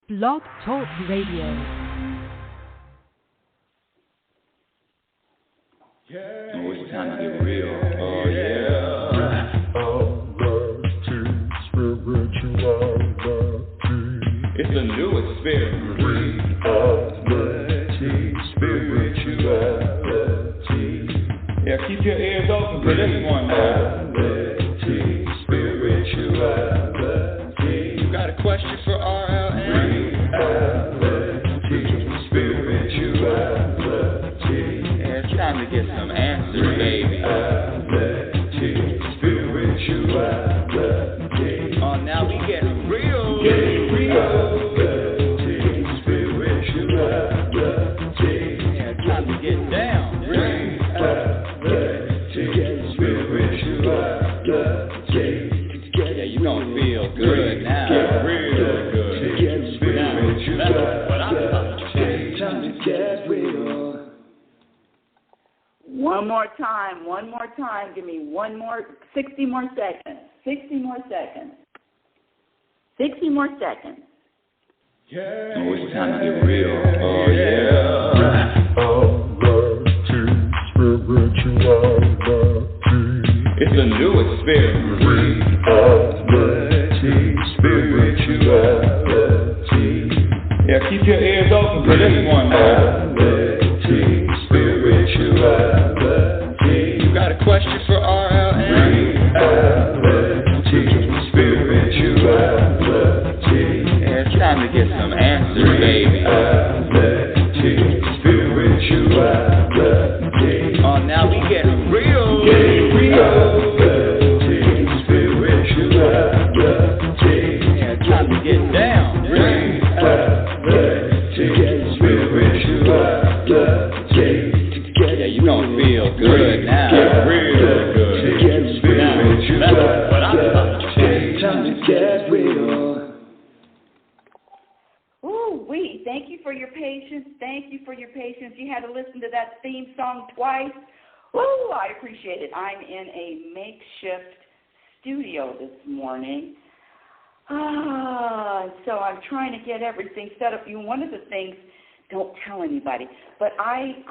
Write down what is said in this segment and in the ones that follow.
Blog Talk Radio. Oh, it's time to get real. Oh, yeah. It's a new experience. Spirituality. Yeah, keep your ears open for this one now. Spirituality. You got a question for RLN? Spirituality. Yeah, it's time to get some answers, baby. Spirituality. Oh, now we get real. Yeah, it's time to get down. Yeah, you gonna feel good now. Real good. That's what I'm talking about. Time to get real. One more time. Give me 60 more seconds. 60 more seconds. Yeah. Oh, it's time to get real. Oh, yeah. It's a new experience. Spirituality. Yeah, keep your ears open for this one now. Spirituality. You got a question for RLN? Spirituality. Yeah, it's time to get some answers, baby. Spirituality. Oh, now we get real. Spirituality. Yeah, it's time to get down. Yeah, you gonna feel good now. Real good. That's what I'm talking about. Time to get real. Ooh-wee. Thank you for your patience. You had to listen to that theme song twice. Woo, I appreciate it. I'm in a makeshift studio this morning. So I'm trying to get everything set up. One of the things, don't tell anybody, but I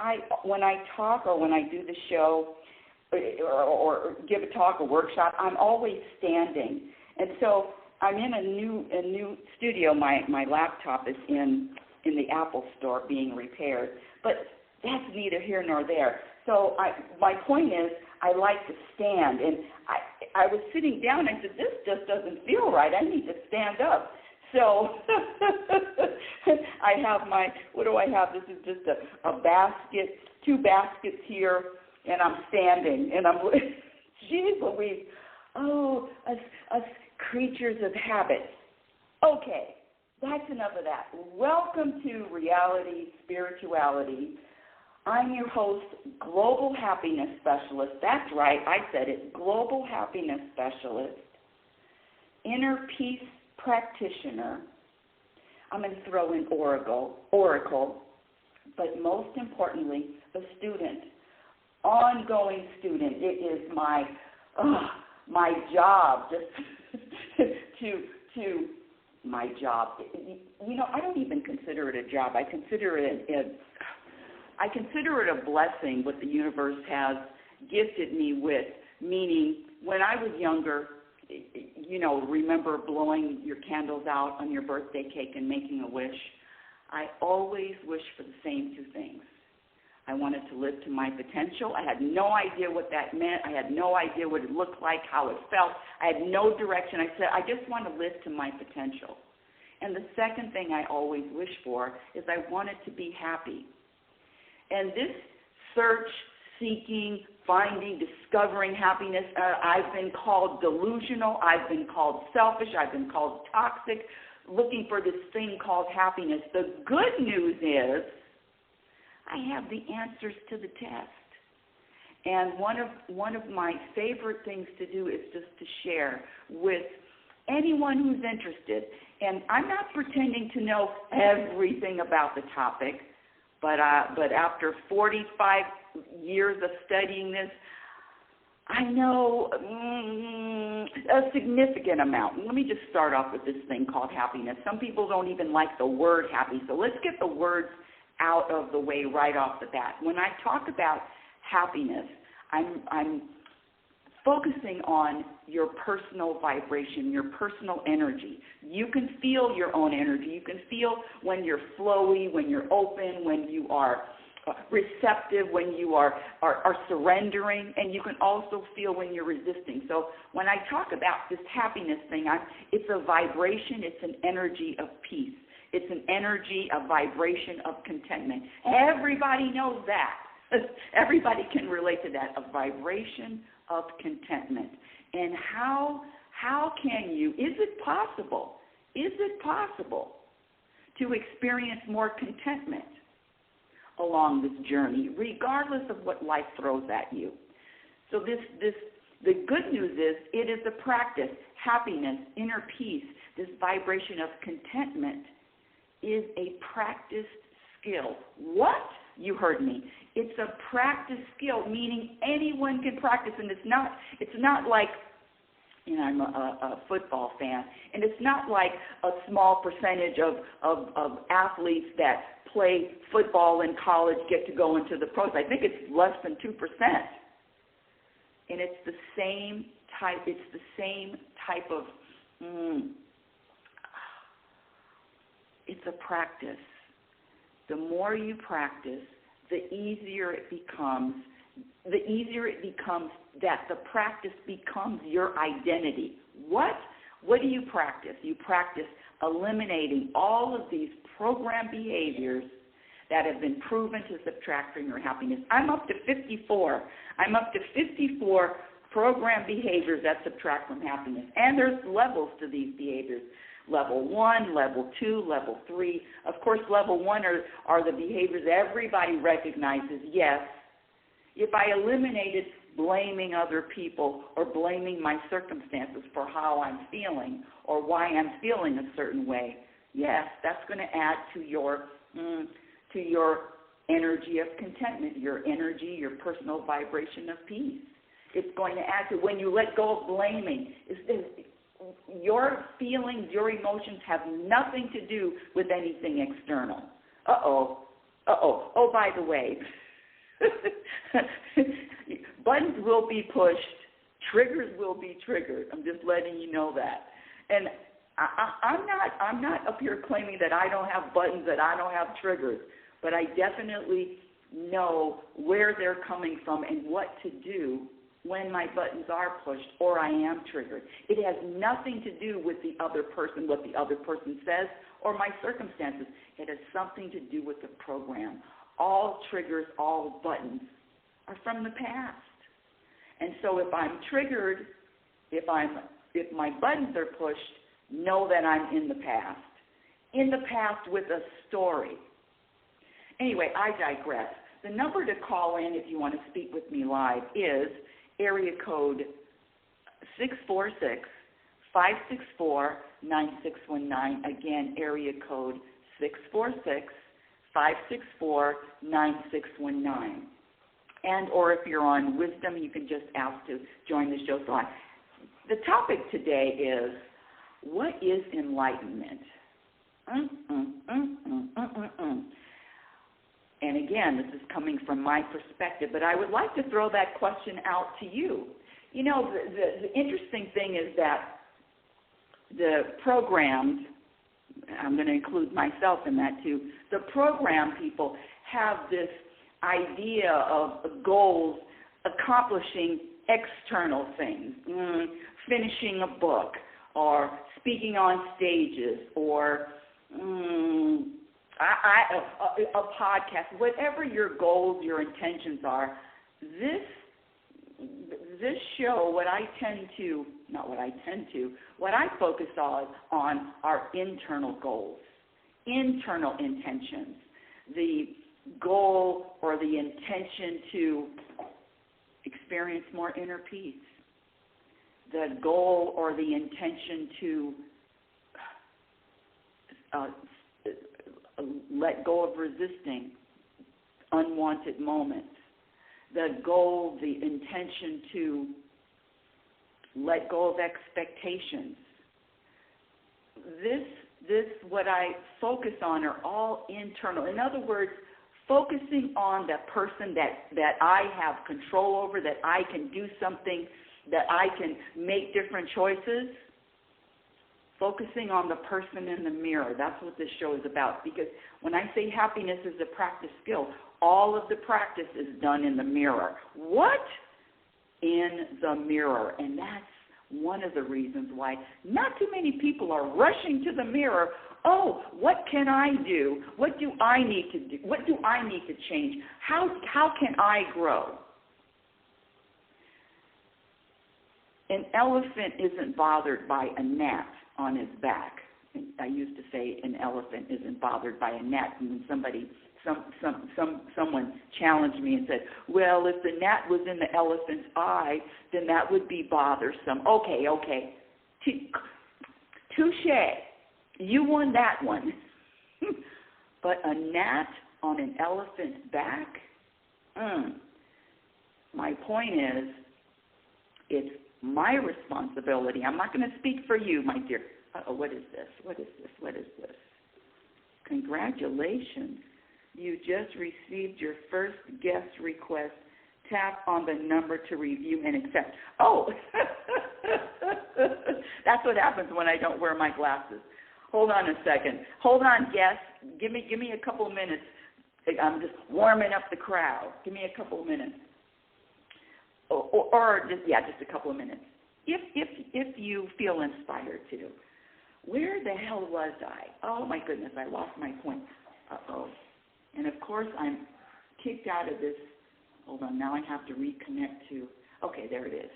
when I talk or when I do the show or give a talk or workshop, I'm always standing. And so I'm in a new studio. My laptop is in the Apple store being repaired, but that's neither here nor there. So my point is, I like to stand, and I was sitting down. I said, this just doesn't feel right. I need to stand up. So I have what do I have? This is just a basket, 2 baskets here, and I'm standing, and I'm, geez Louise, us creatures of habit. Okay, that's enough of that. Welcome to Reality Spirituality. I'm your host, Global Happiness Specialist. That's right, I said it, Global Happiness Specialist, Inner Peace Practitioner. I'm going to throw in Oracle, but most importantly, a student, ongoing student. It is my job just to my job. You know, I don't even consider it a job. I consider it a blessing what the universe has gifted me with, meaning when I was younger, you know, remember blowing your candles out on your birthday cake and making a wish? I always wished for the same 2 things. I wanted to live to my potential. I had no idea what that meant. I had no idea what it looked like, how it felt. I had no direction. I said, I just want to live to my potential. And the second thing I always wish for is I wanted to be happy. And this search, seeking, finding, discovering happiness, I've been called delusional, I've been called selfish, I've been called toxic, looking for this thing called happiness. The good news is I have the answers to the test. And one of my favorite things to do is just to share with anyone who's interested. And I'm not pretending to know everything about the topic, but after 45 years of studying this, I know a significant amount. Let me just start off with this thing called happiness. Some people don't even like the word happy, so let's get the words out of the way right off the bat. When I talk about happiness, I'm focusing on your personal vibration, your personal energy. You can feel your own energy. You can feel when you're flowy, when you're open, when you are receptive, when you are surrendering, and you can also feel when you're resisting. So when I talk about this happiness thing, it's a vibration, it's an energy of peace. It's an energy, a vibration of contentment. Everybody knows that. Everybody can relate to that, a vibration of contentment. And how can you, is it possible to experience more contentment along this journey, regardless of what life throws at you? So the good news is it is a practice. Happiness, inner peace, this vibration of contentment is a practiced skill. What? You heard me. It's a practice skill, meaning anyone can practice, and it's not like, you know, I'm a football fan, and it's not like a small percentage of athletes that play football in college get to go into the pros. I think it's less than 2%. And it's the same type of it's a practice. The more you practice, the easier it becomes that the practice becomes your identity. What do you practice? You practice eliminating all of these programmed behaviors that have been proven to subtract from your happiness. I'm up to 54. I'm up to 54 programmed behaviors that subtract from happiness. And there's levels to these behaviors. Level 1, Level 2, Level 3. Of course, Level 1 are the behaviors everybody recognizes. Yes, if I eliminated blaming other people or blaming my circumstances for how I'm feeling or why I'm feeling a certain way, yes, that's going to add to your energy of contentment, your energy, your personal vibration of peace. It's going to add to, when you let go of blaming, your feelings, your emotions have nothing to do with anything external. Oh, by the way, buttons will be pushed, triggers will be triggered. I'm just letting you know that. And I'm not up here claiming that I don't have buttons, that I don't have triggers, but I definitely know where they're coming from and what to do when my buttons are pushed or I am triggered. It has nothing to do with the other person, what the other person says, or my circumstances. It has something to do with the program. All triggers, all buttons are from the past. And so if I'm triggered, if my buttons are pushed, know that I'm in the past. In the past with a story. Anyway, I digress. The number to call in if you want to speak with me live is area code 646-564-9619. Again, area code 646-564-9619. And or if you're on Wisdom, you can just ask to join the show. So the topic today is, what is enlightenment? And again, this is coming from my perspective, but I would like to throw that question out to you. You know, the interesting thing is that the programs, I'm going to include myself in that too, the program people have this idea of goals, accomplishing external things, finishing a book, or speaking on stages, or a podcast, whatever your goals, your intentions are. This show, what I focus on are internal goals, internal intentions, the goal or the intention to experience more inner peace, the goal or the intention to let go of resisting unwanted moments, the goal, the intention to let go of expectations. This, what I focus on are all internal. In other words, focusing on the person that I have control over, that I can do something, that I can make different choices. Focusing on the person in the mirror. That's what this show is about. Because when I say happiness is a practice skill, all of the practice is done in the mirror. What? In the mirror. And that's one of the reasons why not too many people are rushing to the mirror. Oh, what can I do? What do I need to do? What do I need to change? How can I grow? An elephant isn't bothered by a gnat on his back. I used to say an elephant isn't bothered by a gnat, and someone challenged me and said, well, if the gnat was in the elephant's eye, then that would be bothersome. Okay. Touche. You won that one. But a gnat on an elephant's back? My point is, it's my responsibility. I'm not going to speak for you, my dear. What is this? Congratulations. You just received your first guest request. Tap on the number to review and accept. Oh, that's what happens when I don't wear my glasses. Hold on a second. Hold on, guest. Give me a couple of minutes. I'm just warming up the crowd. Give me a couple of minutes. Or just a couple of minutes. If you feel inspired to. Where the hell was I? Oh, my goodness, I lost my point. Uh-oh. And, of course, I'm kicked out of this. Hold on, now I have to reconnect to, okay, there it is.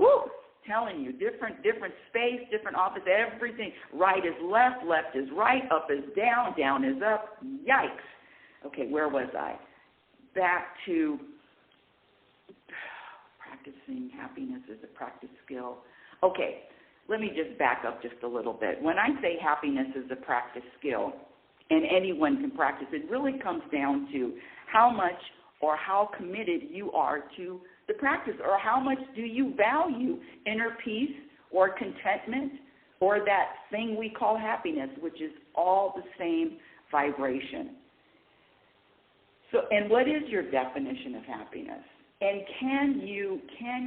Woo! Telling you, different space, different office, everything. Right is left, left is right, up is down, down is up. Yikes. Okay, where was I? Back to practicing happiness as a practice skill. Okay, let me just back up just a little bit. When I say happiness is a practice skill, and anyone can practice, it really comes down to how much or how committed you are to the practice, or how much do you value inner peace or contentment or that thing we call happiness, which is all the same vibration. So, and what is your definition of happiness? And can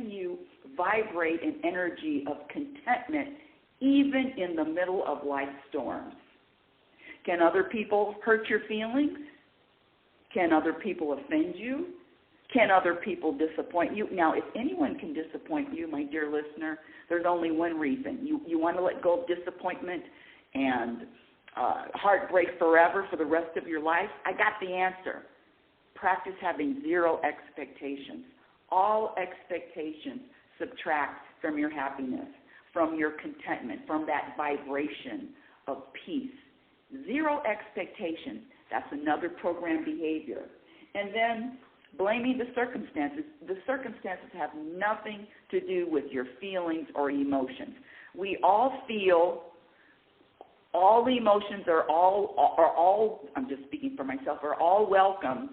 you vibrate an energy of contentment even in the middle of life's storms? Can other people hurt your feelings? Can other people offend you? Can other people disappoint you? Now, if anyone can disappoint you, my dear listener, there's only one reason. You want to let go of disappointment and heartbreak forever for the rest of your life? I got the answer. Practice having zero expectations. All expectations subtract from your happiness, from your contentment, from that vibration of peace. Zero expectations. That's another programmed behavior. And then blaming the circumstances. The circumstances have nothing to do with your feelings or emotions. We all feel. All the emotions are all. I'm just speaking for myself. Are all welcome,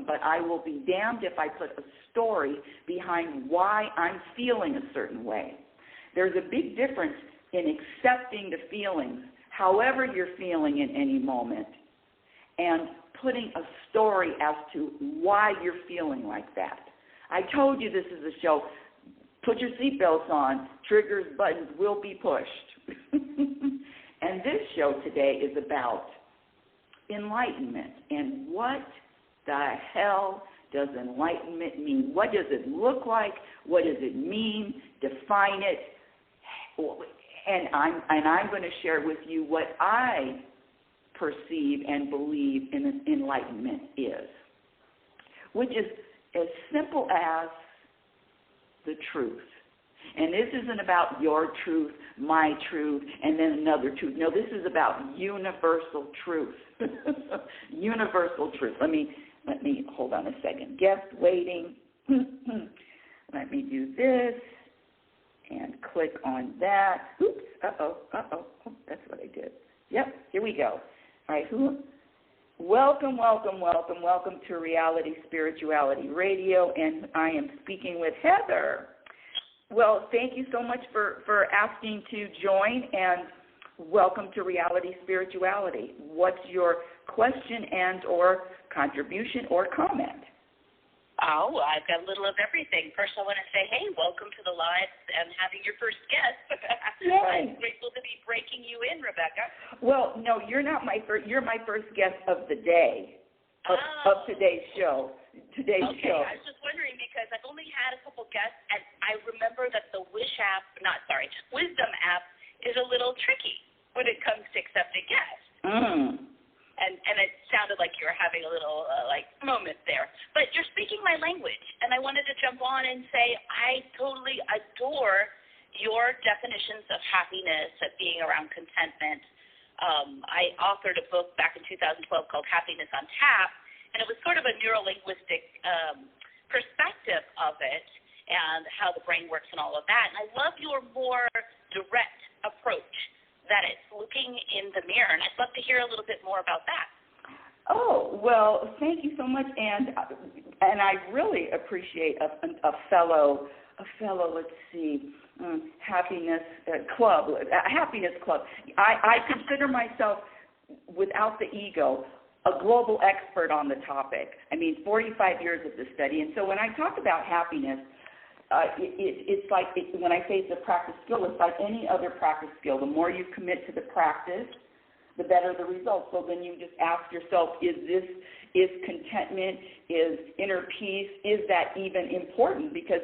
but I will be damned if I put a story behind why I'm feeling a certain way. There's a big difference in accepting the feelings, however you're feeling in any moment, and putting a story as to why you're feeling like that. I told you this is a show. Put your seatbelts on. Triggers, buttons will be pushed. And this show today is about enlightenment. And what the hell does enlightenment mean? What does it look like? What does it mean? Define it. And I'm going to share with you what I perceive and believe in enlightenment is, which is as simple as the truth. And this isn't about your truth, my truth, and then another truth. No, this is about universal truth. Universal truth. Let me hold on a second. Guest waiting. Let me do this and click on that. Oops. Uh-oh. Oh, that's what I did. Yep. Here we go. All right. Welcome to Reality Spirituality Radio, and I am speaking with Heather. Well, thank you so much for asking to join, and welcome to Reality Spirituality. What's your question and or contribution or comment? Oh, I've got a little of everything. First, I want to say, hey, welcome to the live and having your first guest. I'm grateful to be breaking you in, Rebecca. Well, no, you're not my first. You're my first guest of the day of today's show. Okay, I was just wondering because I've only had a couple guests, and I remember that the Wisdom app is a little tricky when it comes to accepting guests. And it sounded like you were having a little, moment there. But you're speaking my language, and I wanted to jump on and say I totally adore your definitions of happiness, of being around contentment. I authored a book back in 2012 called Happiness on Tap, and it was sort of a neurolinguistic perspective of it and how the brain works and all of that. And I love your more direct approach, that it's looking in the mirror, and I'd love to hear a little bit more about that. Oh, well, thank you so much, and I really appreciate a fellow, let's see, happiness club. I consider myself, without the ego, a global expert on the topic. 45 years of this study, and so when I talk about happiness, it's like, when I say it's a practice skill, it's like any other practice skill. The more you commit to the practice, the better the results. So then you just ask yourself, is contentment, is inner peace, is that even important? Because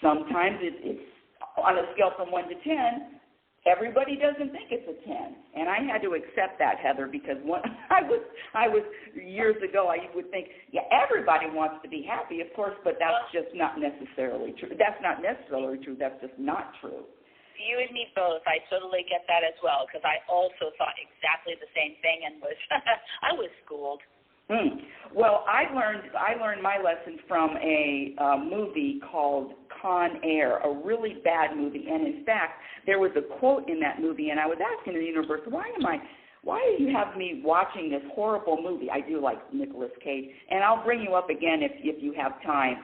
sometimes it's on a scale from 1 to 10, everybody doesn't think it's a 10. And I had to accept that, Heather, because I was years ago, I would think, yeah, everybody wants to be happy, of course, but that's just not necessarily true. That's not necessarily true. That's just not true. You and me both. I totally get that as well, because I also thought exactly the same thing and was I was schooled. Well, I learned my lesson from a movie called Con Air, a really bad movie. And in fact, there was a quote in that movie, and I was asking the universe, why do you have me watching this horrible movie? I do like Nicolas Cage, and I'll bring you up again if you have time.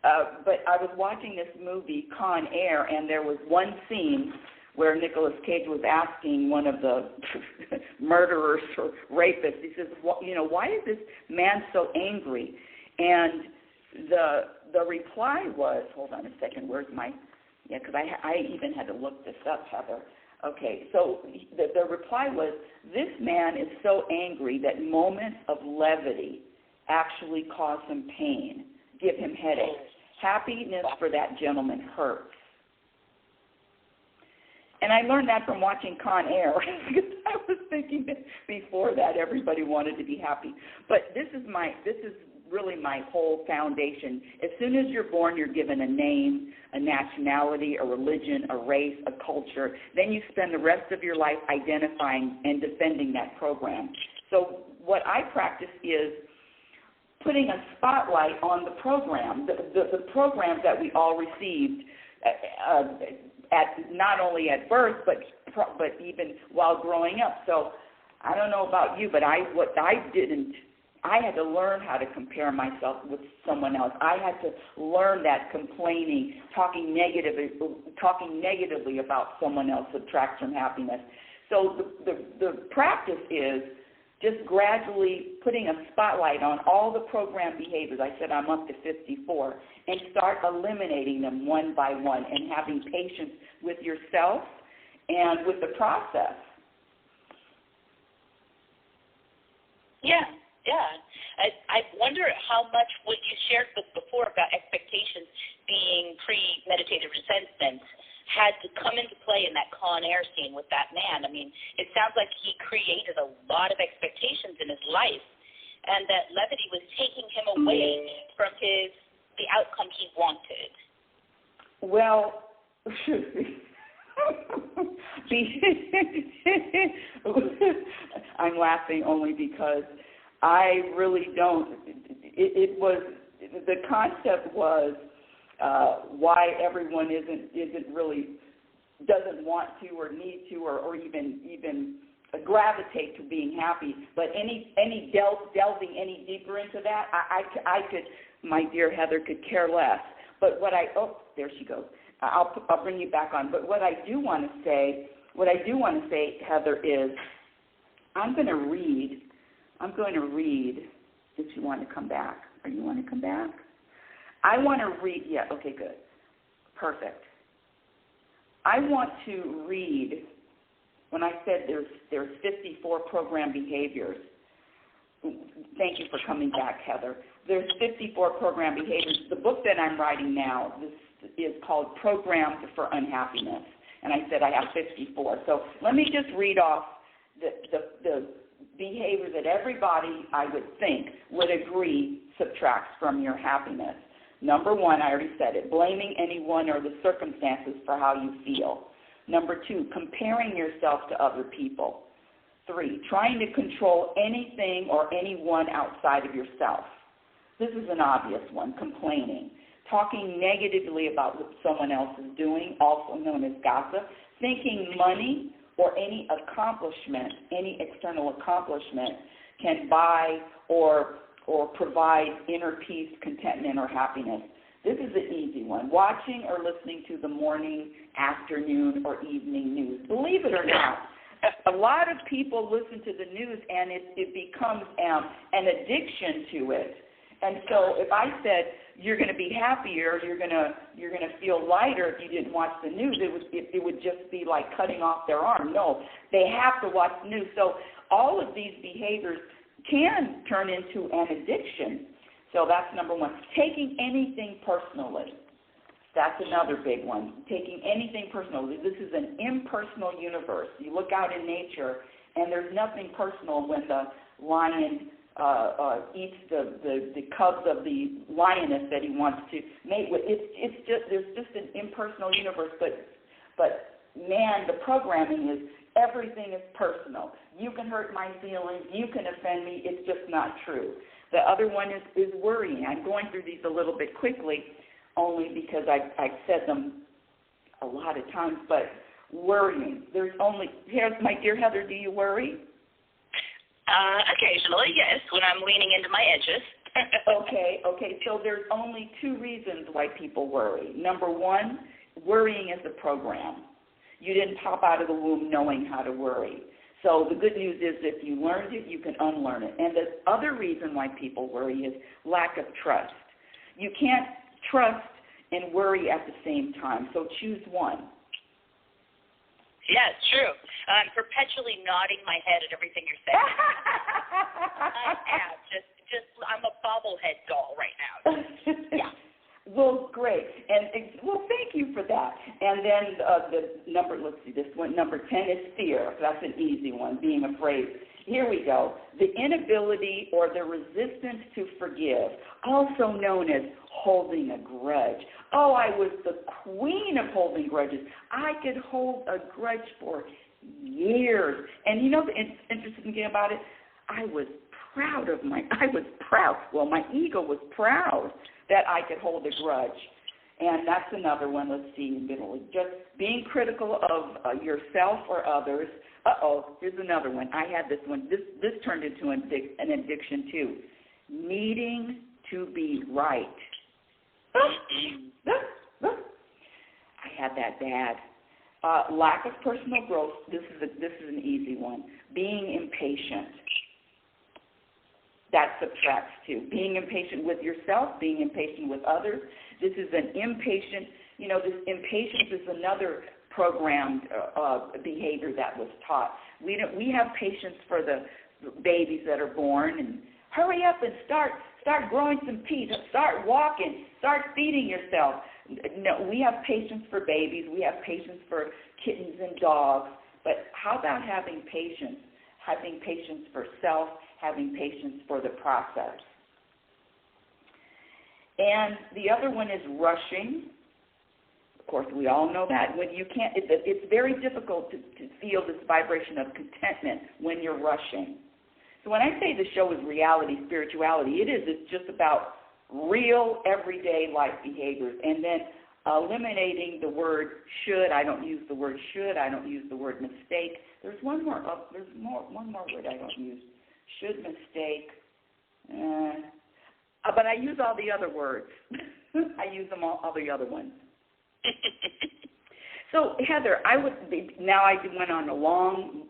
But I was watching this movie, Con Air, and there was one scene where Nicolas Cage was asking one of the murderers or rapists, he says, why is this man so angry? And the reply was, hold on a second, because I even had to look this up, Heather. Okay, so the reply was, this man is so angry that moments of levity actually cause him pain, give him headaches. Happiness for that gentleman hurts. And I learned that from watching Con Air, because I was thinking that before that everybody wanted to be happy. But this is really my whole foundation. As soon as you're born, you're given a name, a nationality, a religion, a race, a culture. Then you spend the rest of your life identifying and defending that program. So what I practice is putting a spotlight on the program, the program that we all received not only at birth, but even while growing up. So I don't know about you, but I had to learn how to compare myself with someone else. I had to learn that complaining, talking negatively about someone else subtracts from happiness. So the practice is just gradually putting a spotlight on all the program behaviors. I said I'm up to 54, and start eliminating them one by one and having patience with yourself and with the process. Yeah. I wonder how much what you shared with before about expectations being premeditated resentments had to come into play in that Con Air scene with that man. It sounds like he created a lot of expectations in his life, and that levity was taking him away from the outcome he wanted. Well, I'm laughing only because I really don't. It was, the concept was why everyone isn't really, doesn't want to or need to or even gravitate to being happy. But any delving any deeper into that, I could, my dear Heather, could care less. But there she goes. I'll bring you back on. But what I do want to say, Heather, is I'm going to read. Did you want to come back? Or you want to come back? I want to read. Yeah. Okay. Good. Perfect. I want to read. When I said there's 54 program behaviors. Thank you for coming back, Heather. There's 54 program behaviors. The book that I'm writing now, this is called Programmed for Unhappiness, and I said I have 54. So let me just read off the behavior that everybody, I would think, would agree subtracts from your happiness. Number 1, I already said it, blaming anyone or the circumstances for how you feel. Number 2, comparing yourself to other people. 3, trying to control anything or anyone outside of yourself. This is an obvious one, complaining. Talking negatively about what someone else is doing, also known as gossip. Thinking money or any accomplishment, any external accomplishment can buy or provide inner peace, contentment, or happiness. This is an easy one. Watching or listening to the morning, afternoon, or evening news. Believe it or not, a lot of people listen to the news and it becomes an addiction to it. And so if I said you're going to be happier, you're going to feel lighter if you didn't watch the news, it would just be like cutting off their arm. No, they have to watch the news. So all of these behaviors can turn into an addiction. So that's number 1. Taking anything personally. That's another big one. Taking anything personally. This is an impersonal universe. You look out in nature, and there's nothing personal when the lion eats the cubs of the lioness that he wants to mate with. There's just an impersonal universe. But man, the programming is everything is personal. You can hurt my feelings. You can offend me. It's just not true. The other one is worrying. I'm going through these a little bit quickly, only because I've said them a lot of times, but worrying. Here's my dear Heather, do you worry? Occasionally, yes, when I'm leaning into my edges. Okay. So there's only 2 reasons why people worry. Number 1, worrying is a program. You didn't pop out of the womb knowing how to worry. So the good news is if you learned it, you can unlearn it. And the other reason why people worry is lack of trust. You can't trust and worry at the same time, so choose one. Yeah, it's true. I'm perpetually nodding my head at everything you're saying. I am. I'm a bobblehead doll right now. Yeah. Well, great. And thank you for that. And then the number, let's see, this one, number 10 is fear. That's an easy one, being afraid. Here we go. The inability or the resistance to forgive, also known as holding a grudge. Oh, I was the queen of holding grudges. I could hold a grudge for years. And you know the interesting thing about it? I was proud. Well, my ego was proud that I could hold a grudge. And that's another one. Let's see. Just being critical of yourself or others. Here's another one. I had this one. This turned into an addiction, too. Needing to be right. I had that bad. Lack of personal growth. This is an easy one. Being impatient. That subtracts too. Being impatient with yourself, being impatient with others. This is an impatient, this impatience is another programmed behavior that was taught. We have patience for the babies that are born, and hurry up and start growing some teeth, start walking, start feeding yourself. No, we have patience for babies. We have patience for kittens and dogs. But how about having patience? Having patience for self, having patience for the process. And the other one is rushing. Of course, we all know that. When you can't, it's very difficult to feel this vibration of contentment when you're rushing. So when I say the show is reality, spirituality, it's just about real everyday life behaviors. And then eliminating the word should. I don't use the word should. I don't use the word mistake. There's one more word I don't use. Should, mistake. But I use all the other words. I use them all the other ones. So, Heather, now I went on a long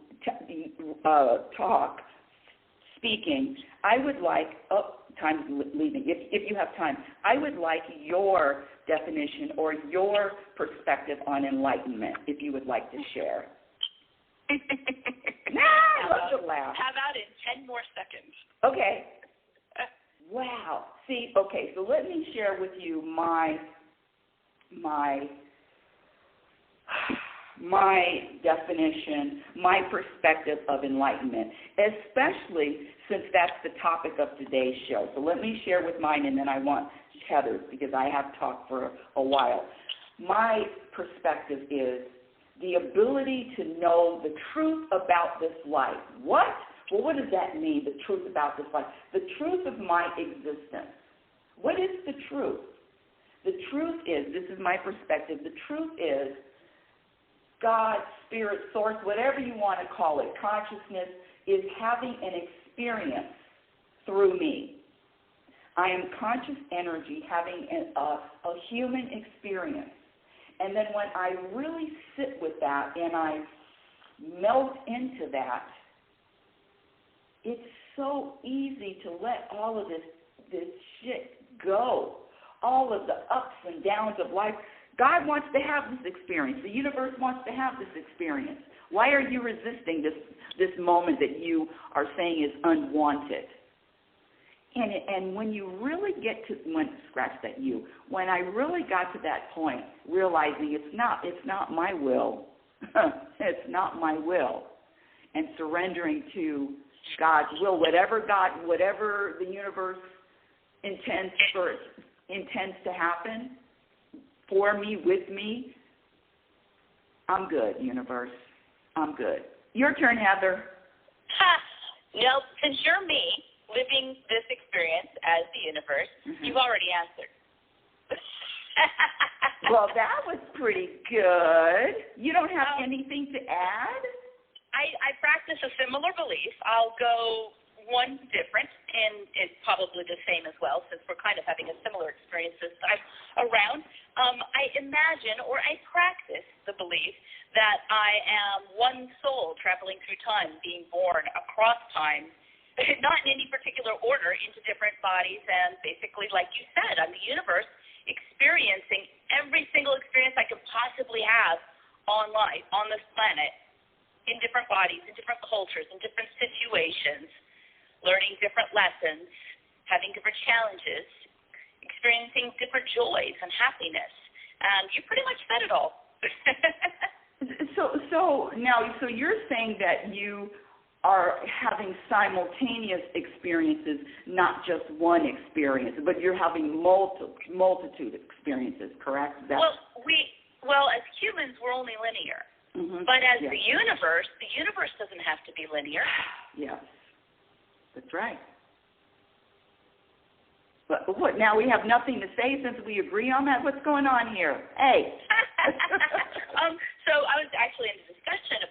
talk speaking. I would like, time's leaving, if you have time, I would like your definition or your perspective on enlightenment, if you would like to share. I love to laugh. How about in 10 more seconds? Okay. Wow. See, okay, so let me share with you my definition, my perspective of enlightenment, especially since that's the topic of today's show. So let me share with mine, and then I want Heather's, because I have talked for a while. My perspective is the ability to know the truth about this life. What? Well, what does that mean, the truth about this life? The truth of my existence. What is the truth? The truth is, this is my perspective, the truth is God, spirit, source, whatever you want to call it, consciousness, is having an experience through me. I am conscious energy having a human experience. And then when I really sit with that and I melt into that, it's so easy to let all of this shit go. All of the ups and downs of life. God wants to have this experience. The universe wants to have this experience. Why are you resisting this moment that you are saying is unwanted? And when you really get to, when I really got to that point, realizing it's not my will, it's not my will, and surrendering to God's will, whatever the universe intends to happen for me, with me, I'm good, universe. I'm good. Your turn, Heather. No, since you're me, living this experience as the universe, you've already answered. Well, that was pretty good. You don't have anything to add? I practice a similar belief. I'll go one different, and it's probably the same as well, since we're kind of having a similar experience this time around. I imagine, or I practice the belief that I am one soul traveling through time, being born across time, not in any particular order, into different bodies, and basically, like you said, I'm the universe experiencing every single experience I could possibly have on life, on this planet, in different bodies, in different cultures, in different situations, learning different lessons, having different challenges, experiencing different joys and happiness. You pretty much said it all. So you're saying that you are having simultaneous experiences, not just one experience, but you're having multitude experiences, correct? Well, as humans, we're only linear. Mm-hmm. But as the universe doesn't have to be linear. Yes, that's right. But what, now we have nothing to say since we agree on that? What's going on here? Hey. So I was actually in a discussion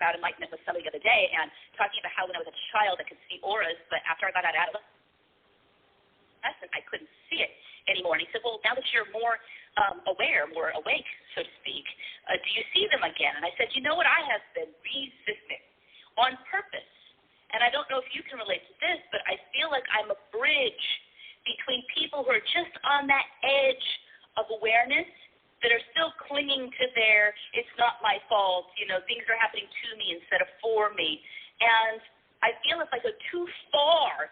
about enlightenment with somebody the other day, and talking about how when I was a child I could see auras, but after I got out of lesson, I couldn't see it anymore. And he said, well, now that you're more aware, more awake, so to speak, do you see them again? And I said, you know what, I have been resisting on purpose. And I don't know if you can relate to this, but I feel like I'm a bridge between people who are just on that edge of awareness that are still clinging to their, it's not my fault, things are happening to me instead of for me. And I feel if I go too far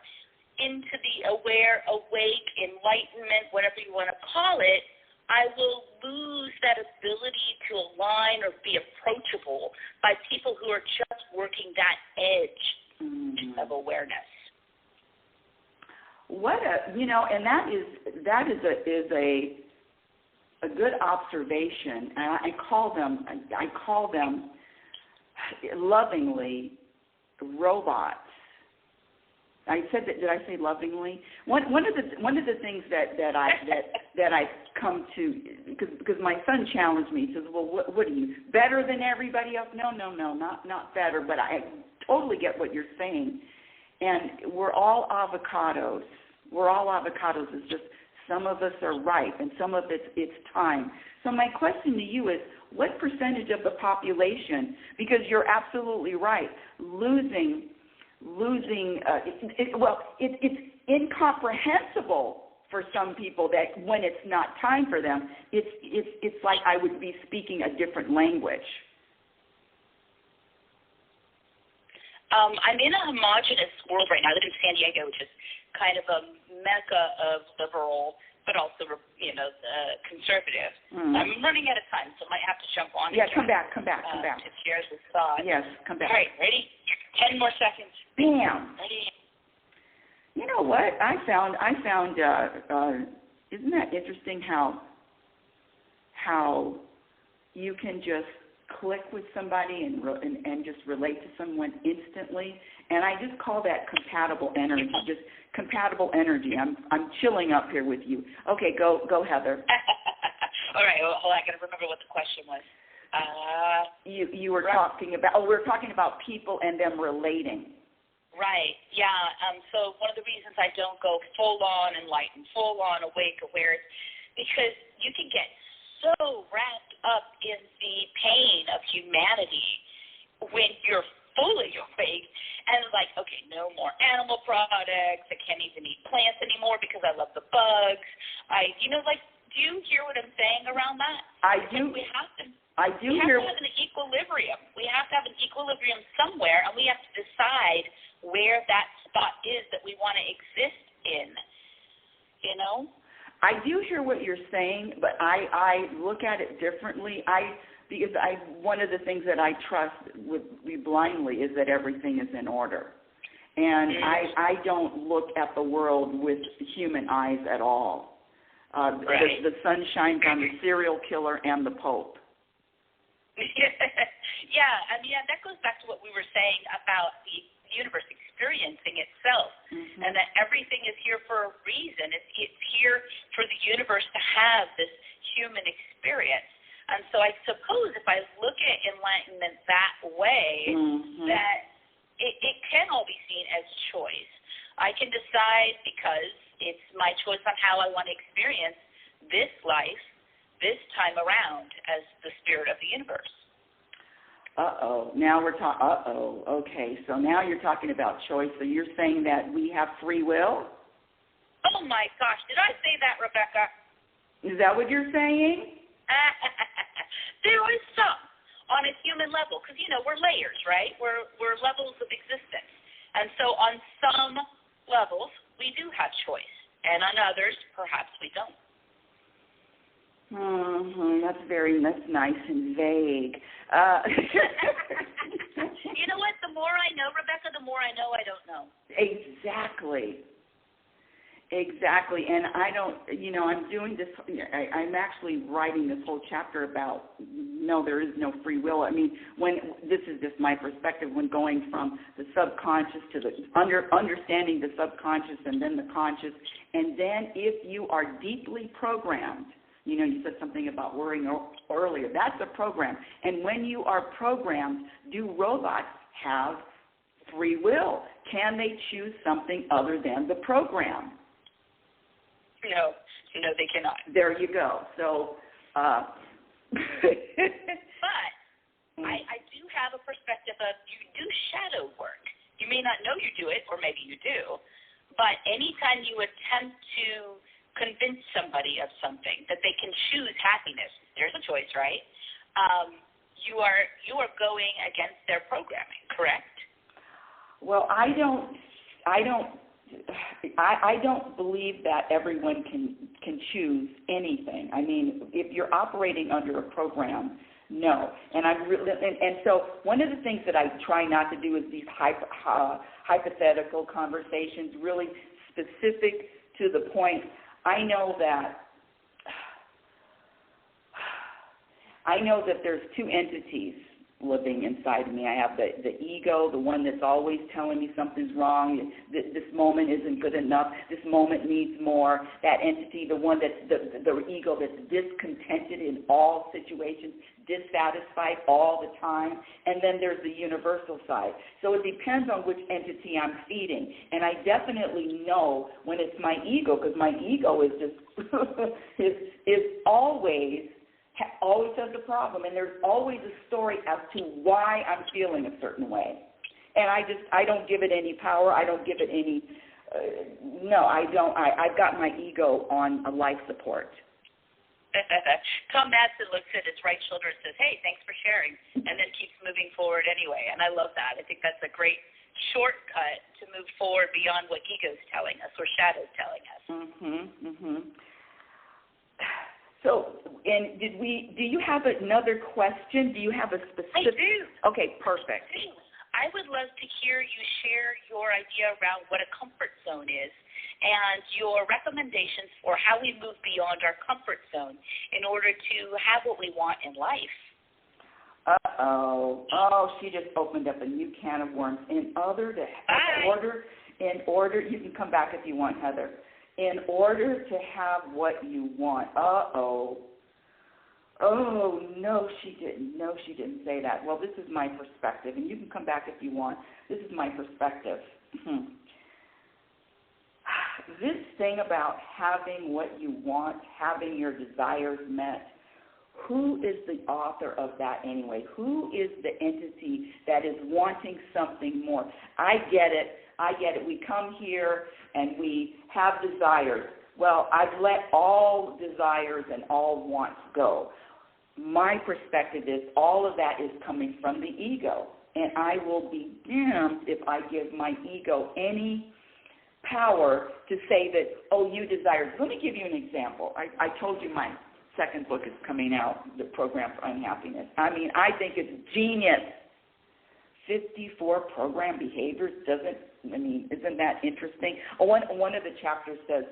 into the aware, awake, enlightenment, whatever you want to call it, I will lose that ability to align or be approachable by people who are just working that edge of awareness. And that is a good observation. And I call them lovingly robots. I said that. Did I say lovingly? One of the things that I've come to, because my son challenged me. He says, well, what are you, better than everybody else? No, not better, but I totally get what you're saying. And we're all avocados. It's just some of us are ripe, and some of it's time. So my question to you is, what percentage of the population, because you're absolutely right, it's incomprehensible for some people that when it's not time for them, it's like I would be speaking a different language. I'm in a homogenous world right now. I live in San Diego, which is kind of a mecca of liberal, but also, conservative. I'm running out of time, so I might have to jump on. Yeah, come back. To share this thought. Yes, come back. All right, ready? 10 more seconds. Bam. Ready? You know what? I found. Isn't that interesting how you can just click with somebody and just relate to someone instantly? And I just call that compatible energy. Just compatible energy. I'm chilling up here with you. Okay, go Heather. All right. Well, I got to remember what the question was. You were talking about. We're talking about people and them relating. Right. Yeah. So one of the reasons I don't go full on enlightened, full on awake, aware, is because you can get so wrapped up in the pain of humanity when you're fully awake and like, okay, no more animal products. I can't even eat plants anymore because I love the bugs. Do you hear what I'm saying around that? I do. We have to hear. have an equilibrium. We have to have an equilibrium somewhere, and we have to decide where that spot is that we want to exist in. I do hear what you're saying, but I look at it differently. Because one of the things that I trust with me blindly is that everything is in order. And I don't look at the world with human eyes at all. Right. The sun shines on the serial killer and the Pope. Yeah, that goes back to what we were saying about the universe experiencing itself, and that everything is here for a reason. It's here for the universe to have this human experience. And so I suppose if I look at enlightenment that way, that it can all be seen as choice. I can decide, because it's my choice on how I want to experience this life, this time around, as the spirit of the universe. Now we're talking. Okay. So now you're talking about choice. So you're saying that we have free will? Oh my gosh! Did I say that, Rebecca? Is that what you're saying? There is some on a human level, because we're layers, right? We're levels of existence, and so on some levels we do have choice, and on others perhaps we don't. That's nice and vague. You know what? The more I know, Rebecca, the more I know I don't know. Exactly. And I don't, I'm doing this, I'm actually writing this whole chapter about, no, there is no free will. I mean, this is just my perspective, when going from the subconscious to the understanding the subconscious and then the conscious, and then if you are deeply programmed, you said something about worrying earlier. That's a program. And when you are programmed, do robots have free will? Can they choose something other than the program? No, they cannot. There you go. So, but I do have a perspective of, you do shadow work. You may not know you do it, or maybe you do, but anytime you attempt to convince somebody of something, that they can choose happiness, there's a choice, right? You are going against their programming, correct? Well, I don't believe that everyone can choose anything. I mean, if you're operating under a program, no. And so one of the things that I try not to do is these hypothetical conversations, really specific to the point. I know that there's two entities living inside of me. I have the ego, the one that's always telling me something's wrong, this moment isn't good enough, this moment needs more, that entity, the one that's the ego that's discontented in all situations, dissatisfied all the time, and then there's the universal side. So it depends on which entity I'm feeding, and I definitely know when it's my ego, because my ego is just is always has a problem, and there's always a story as to why I'm feeling a certain way. And I don't give it any power. I don't give it any, no, I don't. I've got my ego on a life support. Tom Madsen looks at his right shoulder and says, hey, thanks for sharing, and then keeps moving forward anyway. And I love that. I think that's a great shortcut to move forward beyond what ego's telling us or shadow's telling us. So, and do you have another question? Do you have a specific? I do. Okay, perfect. I would love to hear you share your idea around what a comfort zone is and your recommendations for how we move beyond our comfort zone in order to have what we want in life. Oh, she just opened up a new can of worms. In order, you can come back if you want, Heather. In order to have what you want. Oh, no, she didn't. No, she didn't say that. Well, this is my perspective, and you can come back if you want. This is my perspective. This thing about having what you want, having your desires met, who is the author of that anyway? Who is the entity that is wanting something more? I get it. We come here and we have desires. Well, I've let all desires and all wants go. My perspective is all of that is coming from the ego, and I will be damned if I give my ego any power to say that, oh, you desire. Let me give you an example. I told you my second book is coming out, The Program for Unhappiness. I mean, I think it's genius. 54 program behaviors isn't that interesting? One of the chapters says,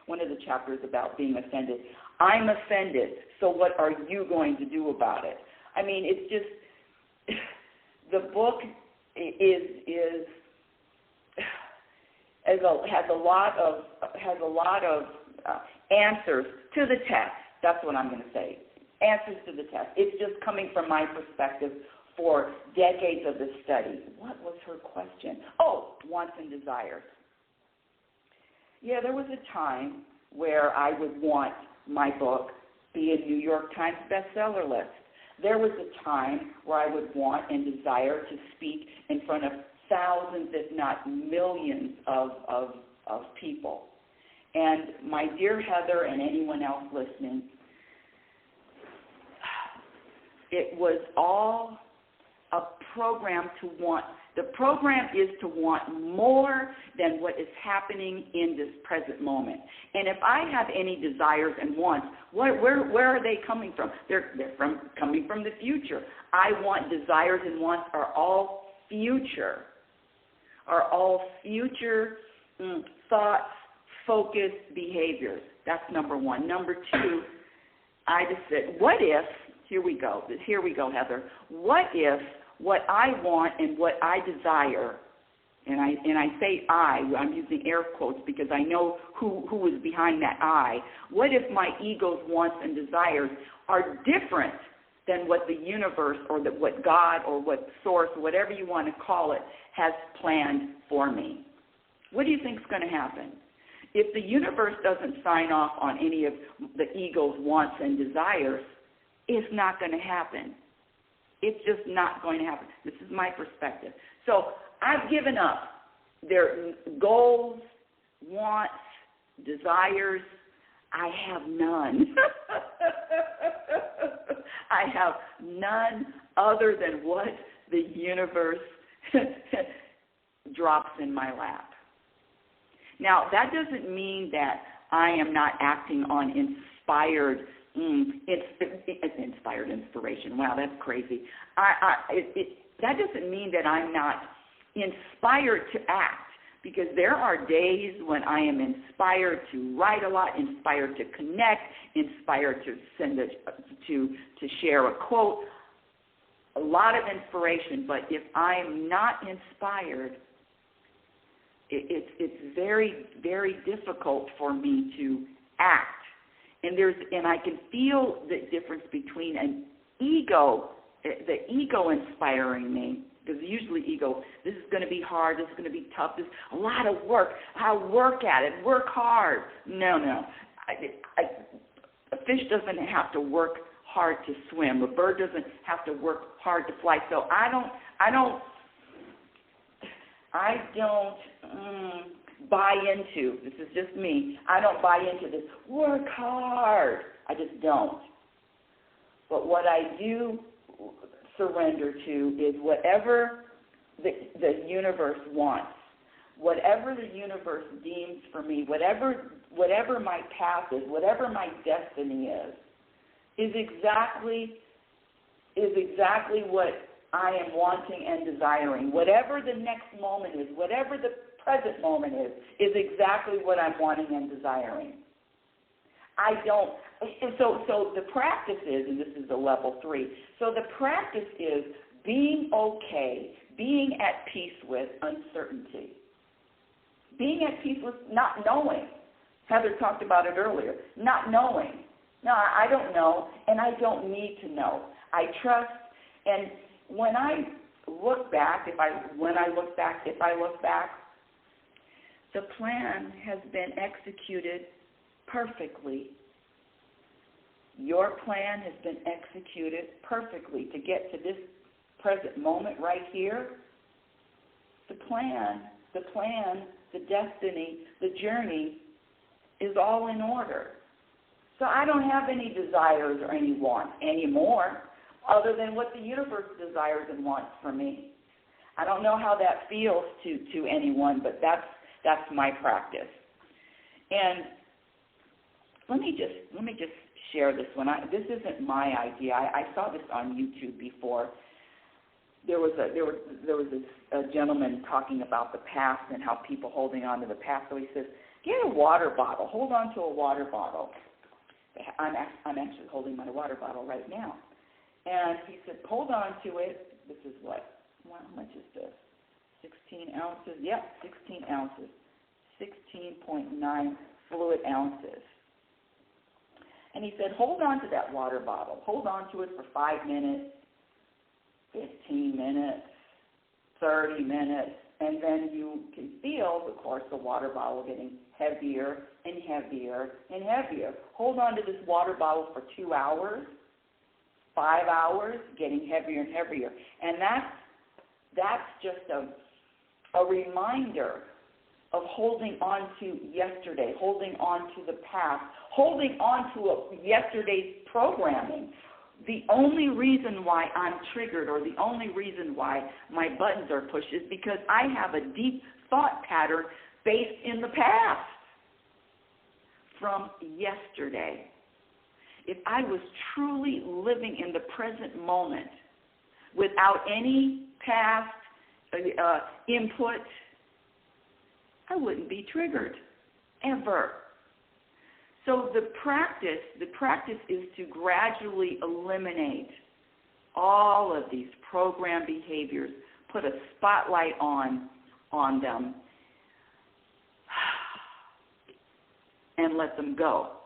one of the chapters about being offended. I'm offended, so what are you going to do about it? I mean, it's just, the book has a lot of answers to the test. That's what I'm going to say. Answers to the test. It's just coming from my perspective for decades of this study. What was her question? Oh, wants and desires. Yeah, there was a time where I would want my book be a New York Times bestseller list. There was a time where I would want and desire to speak in front of thousands, if not millions, of people. And my dear Heather and anyone else listening, it was all a program to want. The program is to want more than what is happening in this present moment. And if I have any desires and wants, where are they coming from? They're coming from the future. I want desires and wants are all future thoughts, focused behaviors. That's number one. Number two, I just said, what if, here we go, Heather, what if what I want and what I desire, and I say I'm using air quotes because I know who is behind that I, what if my ego's wants and desires are different than what the universe or what God or what source, whatever you want to call it, has planned for me? What do you think is going to happen? If the universe doesn't sign off on any of the ego's wants and desires, it's not going to happen. It's just not going to happen. This is my perspective. So I've given up their goals, wants, desires. I have none. I have none other than what the universe drops in my lap. Now, that doesn't mean that I am not acting on inspired inspiration. Wow, that's crazy. That doesn't mean that I'm not inspired to act, because there are days when I am inspired to write a lot, inspired to connect, inspired to to share a quote. a lot of inspiration, but if I'm not inspired, it's very, very difficult for me to act. And I can feel the difference between an ego, the ego inspiring me, because usually ego, this is going to be hard, this is going to be tough, this is a lot of work, I'll work at it, work hard. No. A fish doesn't have to work hard to swim. A bird doesn't have to work hard to fly. So I don't buy into, this is just me, I don't buy into this work hard. I just don't. But what I do surrender to is whatever the universe wants, whatever the universe deems for me, whatever my path is, whatever my destiny is exactly what I am wanting and desiring. Whatever the next moment is, whatever the present moment is exactly what I'm wanting and desiring. So the practice is, and this is the level 3, so the practice is being okay, being at peace with uncertainty. Being at peace with not knowing. Heather talked about it earlier. Not knowing. No, I don't know, and I don't need to know. I trust, and when I look back, if I look back, the plan has been executed perfectly. Your plan has been executed perfectly to get to this present moment right here. The plan, the destiny, the journey is all in order. So I don't have any desires or any wants anymore other than what the universe desires and wants for me. I don't know how that feels to anyone, but that's my practice. And let me just share this one. This isn't my idea. I saw this on YouTube before. There was a gentleman talking about the past and how people holding on to the past. So he says, get a water bottle. Hold on to a water bottle. I'm actually holding my water bottle right now. And he said, hold on to it. This is what? How much is this? 16 ounces? Yep, 16 ounces. 16.9 fluid ounces. And he said, hold on to that water bottle. Hold on to it for 5 minutes, 15 minutes, 30 minutes, and then you can feel, of course, the water bottle getting heavier and heavier and heavier. Hold on to this water bottle for 2 hours, 5 hours, getting heavier and heavier. And that's just a reminder of holding on to yesterday, holding on to the past, holding on to yesterday's programming. The only reason why I'm triggered or the only reason why my buttons are pushed is because I have a deep thought pattern based in the past from yesterday. If I was truly living in the present moment without any past input, I wouldn't be triggered, ever. So the practice is to gradually eliminate all of these programmed behaviors, put a spotlight on them, and let them go.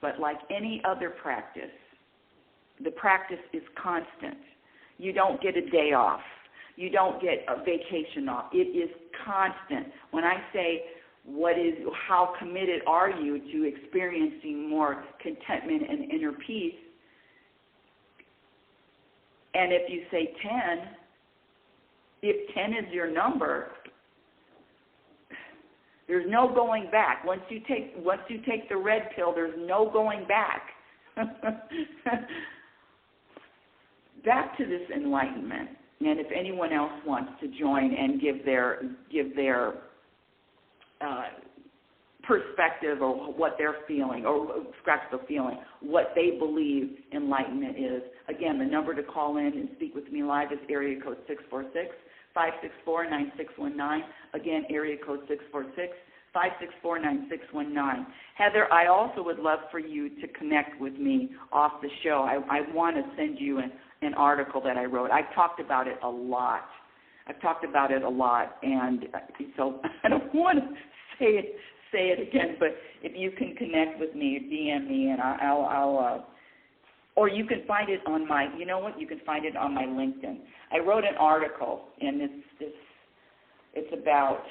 But like any other practice, the practice is constant. You don't get a day off. You don't get a vacation off. It is constant. When I say how committed are you to experiencing more contentment and inner peace, and if you say 10, if 10 is your number, there's no going back. Once you take the red pill, there's no going back. Back to this enlightenment. And if anyone else wants to join and give their perspective or what they're feeling, or scratch the feeling, what they believe enlightenment is, again, the number to call in and speak with me live is area code 646-564-9619. Again, area code 646-564-9619. Heather, I also would love for you to connect with me off the show. I want to send you an article that I wrote. I've talked about it a lot. And so I don't want to say it again, but if you can connect with me, DM me, and I'll or you can find it on my, you know what, you can find it on my LinkedIn. I wrote an article, and it's about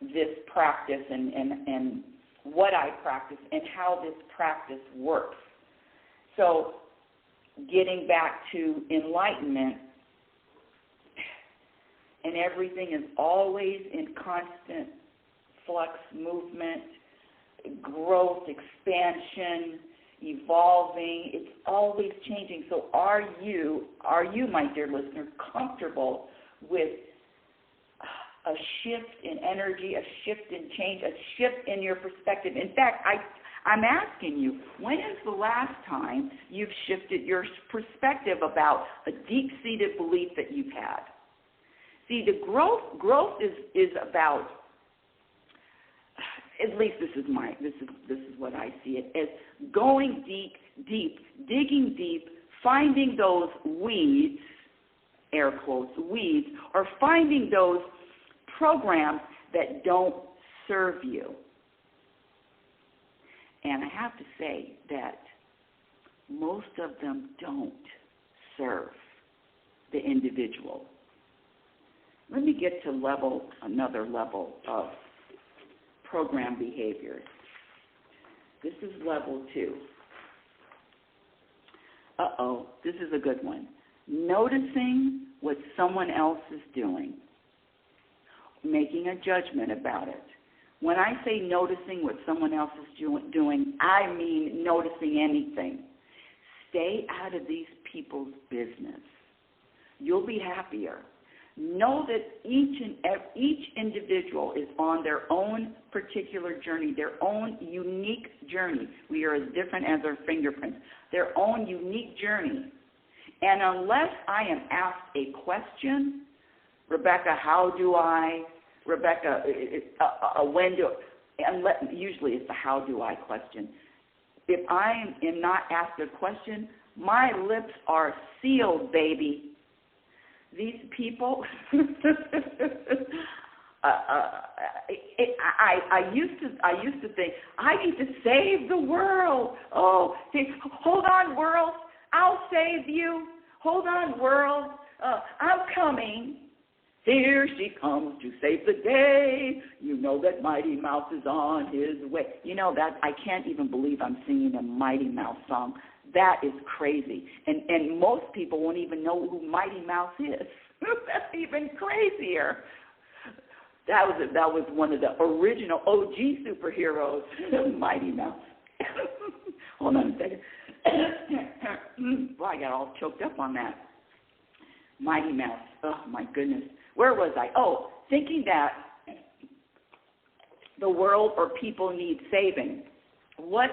this practice and what I practice and how this practice works. So getting back to enlightenment, and everything is always in constant flux, movement, growth, expansion, evolving. It's always changing. So are you, my dear listener, comfortable with a shift in energy, a shift in change, a shift in your perspective? In fact, I'm asking you, when is the last time you've shifted your perspective about a deep-seated belief that you've had? See, the growth is about, at least this is what I see it as, going deep, digging deep, finding those weeds, air quotes, weeds, or finding those programs that don't serve you. And I have to say that most of them don't serve the individual. Let me get to another level of program behaviors. This is level 2. This is a good one. Noticing what someone else is doing, making a judgment about it. When I say noticing what someone else is doing, I mean noticing anything. Stay out of these people's business. You'll be happier. Know that each individual is on their own particular journey, their own unique journey. We are as different as our fingerprints. Their own unique journey. And unless I am asked a question, Rebecca, how do I? Rebecca, when do? Usually it's the how do I question. If I am not asked a question, my lips are sealed, baby. These people, I used to think I need to save the world. Oh, hold on, world, I'll save you. Hold on, world, I'm coming. Here she comes to save the day. You know that Mighty Mouse is on his way. You know that I can't even believe I'm singing a Mighty Mouse song. That is crazy. And most people won't even know who Mighty Mouse is. That's even crazier. That was one of the original OG superheroes, Mighty Mouse. Hold on a second. Well, I got all choked up on that. Mighty Mouse. Oh, my goodness. Where was I? Oh, thinking that the world or people need saving. One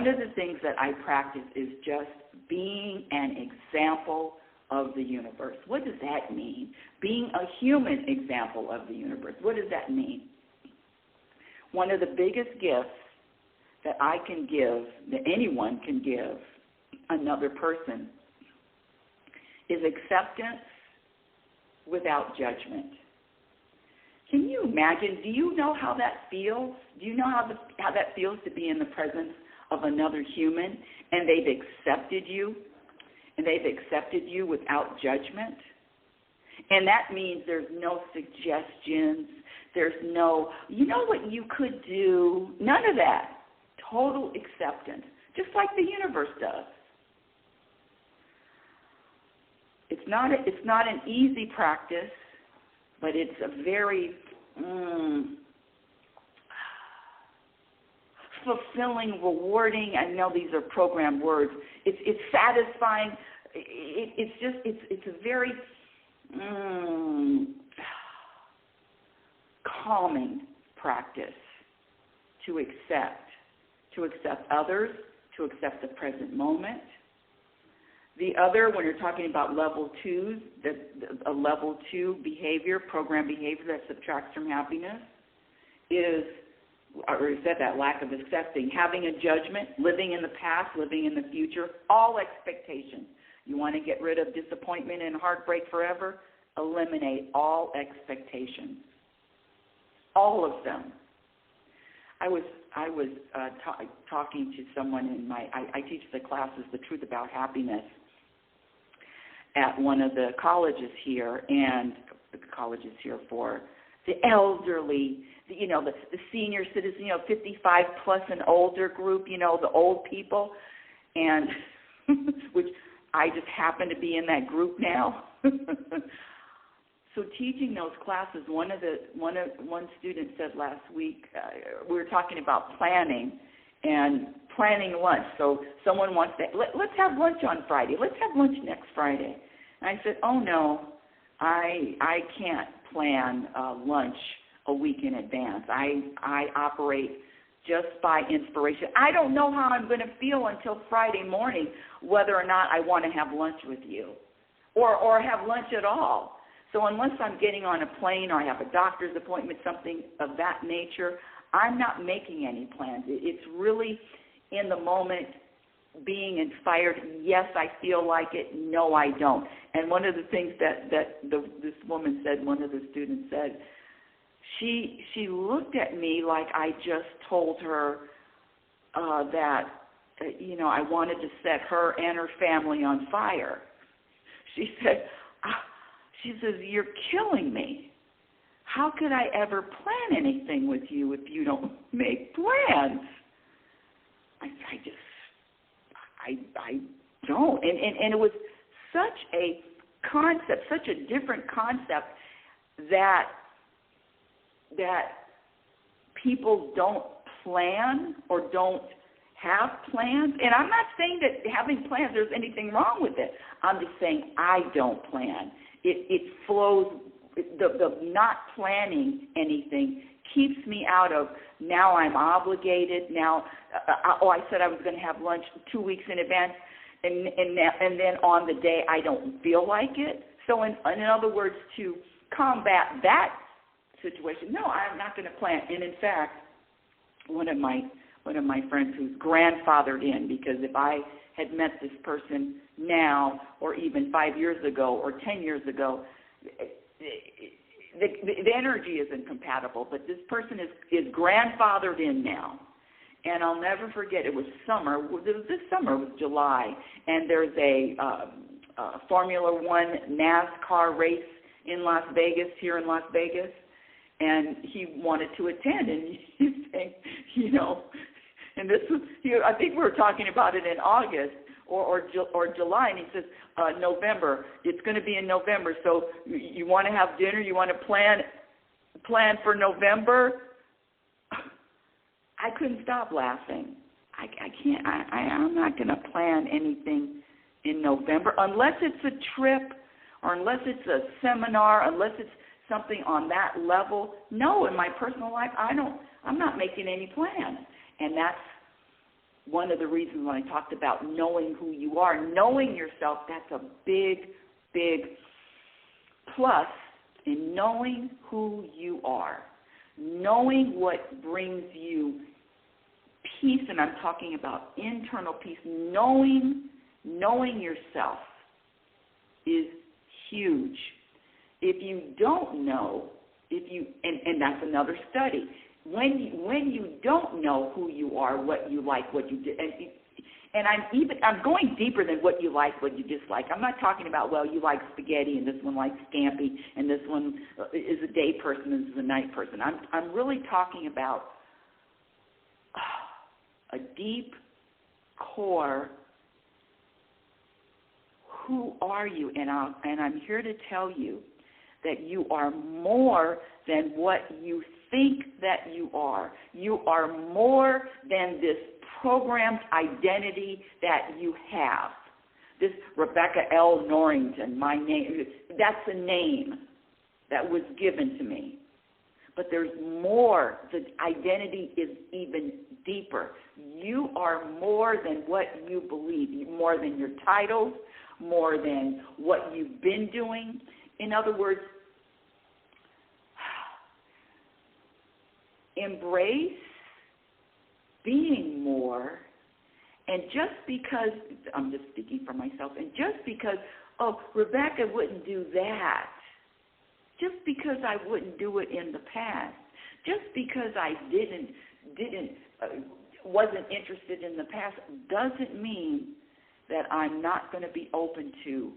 of the things that I practice is just being an example of the universe. What does that mean? Being a human example of the universe. What does that mean? One of the biggest gifts that I can give, that anyone can give another person, is acceptance without judgment. Can you imagine? Do you know how that feels? Do you know how that feels to be in the presence of another human and they've accepted you? And they've accepted you without judgment? And that means there's no suggestions. There's no, you know what you could do? None of that. Total acceptance, just like the universe does. It's not an easy practice, but it's a very fulfilling, rewarding. I know these are programmed words. It's satisfying. It's a very calming practice to accept others, to accept the present moment. The other, when you're talking about level 2, a level 2 behavior, program behavior that subtracts from happiness, is, I already said that, lack of accepting, having a judgment, living in the past, living in the future, all expectations. You want to get rid of disappointment and heartbreak forever? Eliminate all expectations. All of them. I was talking to someone in I teach the classes, The Truth About Happiness, at one of the colleges here, and the college is here for the elderly, the senior citizen, 55 plus and older group, the old people, and which I just happen to be in that group now. So teaching those classes, one student said last week, we were talking about planning and planning lunch. So someone wants to, let's have lunch on Friday. Let's have lunch next Friday. And I said, oh no, I can't plan lunch a week in advance. I operate just by inspiration. I don't know how I'm going to feel until Friday morning whether or not I want to have lunch with you or have lunch at all. So unless I'm getting on a plane or I have a doctor's appointment, something of that nature, I'm not making any plans. It's really in the moment, being inspired. Yes, I feel like it. No, I don't. And one of the things that this woman said, one of the students said, she looked at me like I just told her that I wanted to set her and her family on fire. She said, she says, you're killing me. How could I ever plan anything with you if you don't make plans? I don't. And it was such a concept, such a different concept that people don't plan or don't have plans. And I'm not saying that having plans, there's anything wrong with it. I'm just saying I don't plan. It flows, the not planning anything keeps me out of, now I'm obligated, now, I said I was going to have lunch 2 weeks in advance, and then on the day I don't feel like it. So in other words, to combat that situation, no, I'm not going to plan. And in fact, one of my friends who's grandfathered in, because if I had met this person now or even 5 years ago or 10 years ago, the energy isn't compatible, but this person is grandfathered in now. And I'll never forget, it was summer. This summer was July, and there's a Formula One NASCAR race in Las Vegas, here in Las Vegas, and he wanted to attend. And he's saying, and this was, I think we were talking about it in August or July, and he says, November. It's going to be in November, so you want to have dinner? You want to plan for November? I couldn't stop laughing. I can't. I'm not going to plan anything in November unless it's a trip or unless it's a seminar, unless it's something on that level. No, in my personal life, I'm not making any plans. And that's one of the reasons when I talked about knowing who you are, knowing yourself, that's a big, big plus in knowing who you are, knowing what brings you peace, and I'm talking about internal peace. Knowing yourself is huge. If you don't know, and that's another study. When you don't know who you are, what you like, what you do, and I'm going deeper than what you like, what you dislike. I'm not talking about, well, you like spaghetti and this one likes scampi and this one is a day person and this is a night person. I'm really talking about a deep core. Who are you? And I'm here to tell you that you are more than what you think that you are. You are more than this programmed identity that you have. This Rebecca L. Norrington, my name, that's a name that was given to me. But there's more. The identity is even deeper. You are more than what you believe, more than your titles, more than what you've been doing. In other words, embrace being more And just because, I'm just speaking for myself, and just because, oh, Rebecca wouldn't do that, just because I wouldn't do it in the past, just because I wasn't interested in the past, doesn't mean that I'm not going to be open to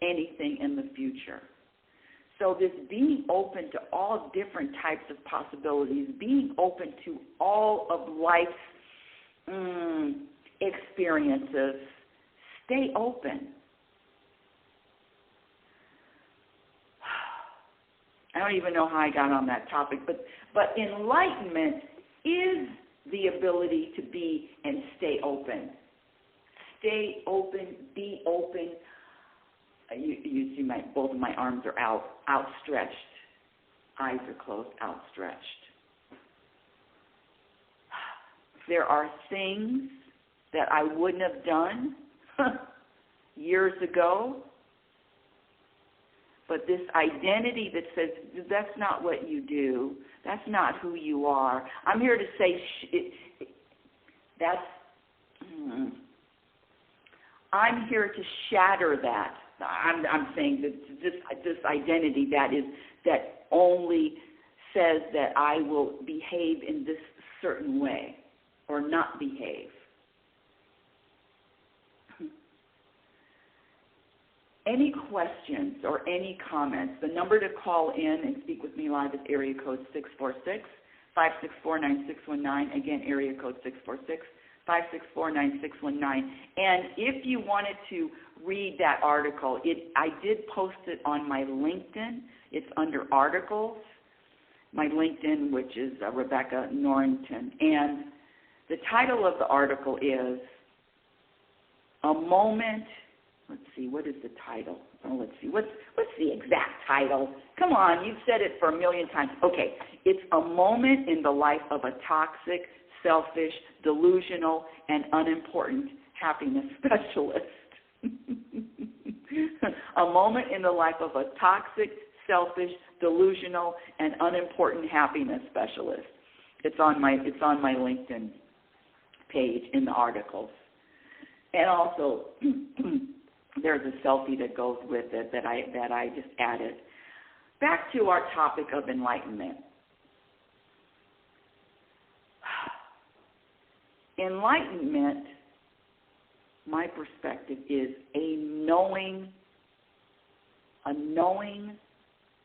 anything in the future. So this being open to all different types of possibilities, being open to all of life's experiences, stay open. I don't even know how I got on that topic, but enlightenment is the ability to be and stay open. Stay open, be open. You see both of my arms are outstretched. Eyes are closed, outstretched. There are things that I wouldn't have done years ago, but this identity that says that's not what you do, that's not who you are. I'm here to say I'm here to shatter that. I'm saying that this identity that only says that I will behave in this certain way or not behave. Any questions or any comments? The number to call in and speak with me live is area code 646-564-9619. Again, area code 646-564-9619. And if you wanted to read that article, I did post it on my LinkedIn. It's under articles. My LinkedIn, which is Rebecca Norrington. And the title of the article is A Moment. Let's see, what is the title? Oh, let's see, what's the exact title? Come on, you've said it for a million times. Okay, it's A Moment in the Life of a Toxic, Selfish, Delusional, and Unimportant Happiness Specialist. A moment in the life of a toxic, selfish, delusional, and unimportant happiness specialist. It's on my LinkedIn page in the articles. And also there's a selfie that goes with it that I just added. Back to our topic of enlightenment. Enlightenment, my perspective, is a knowing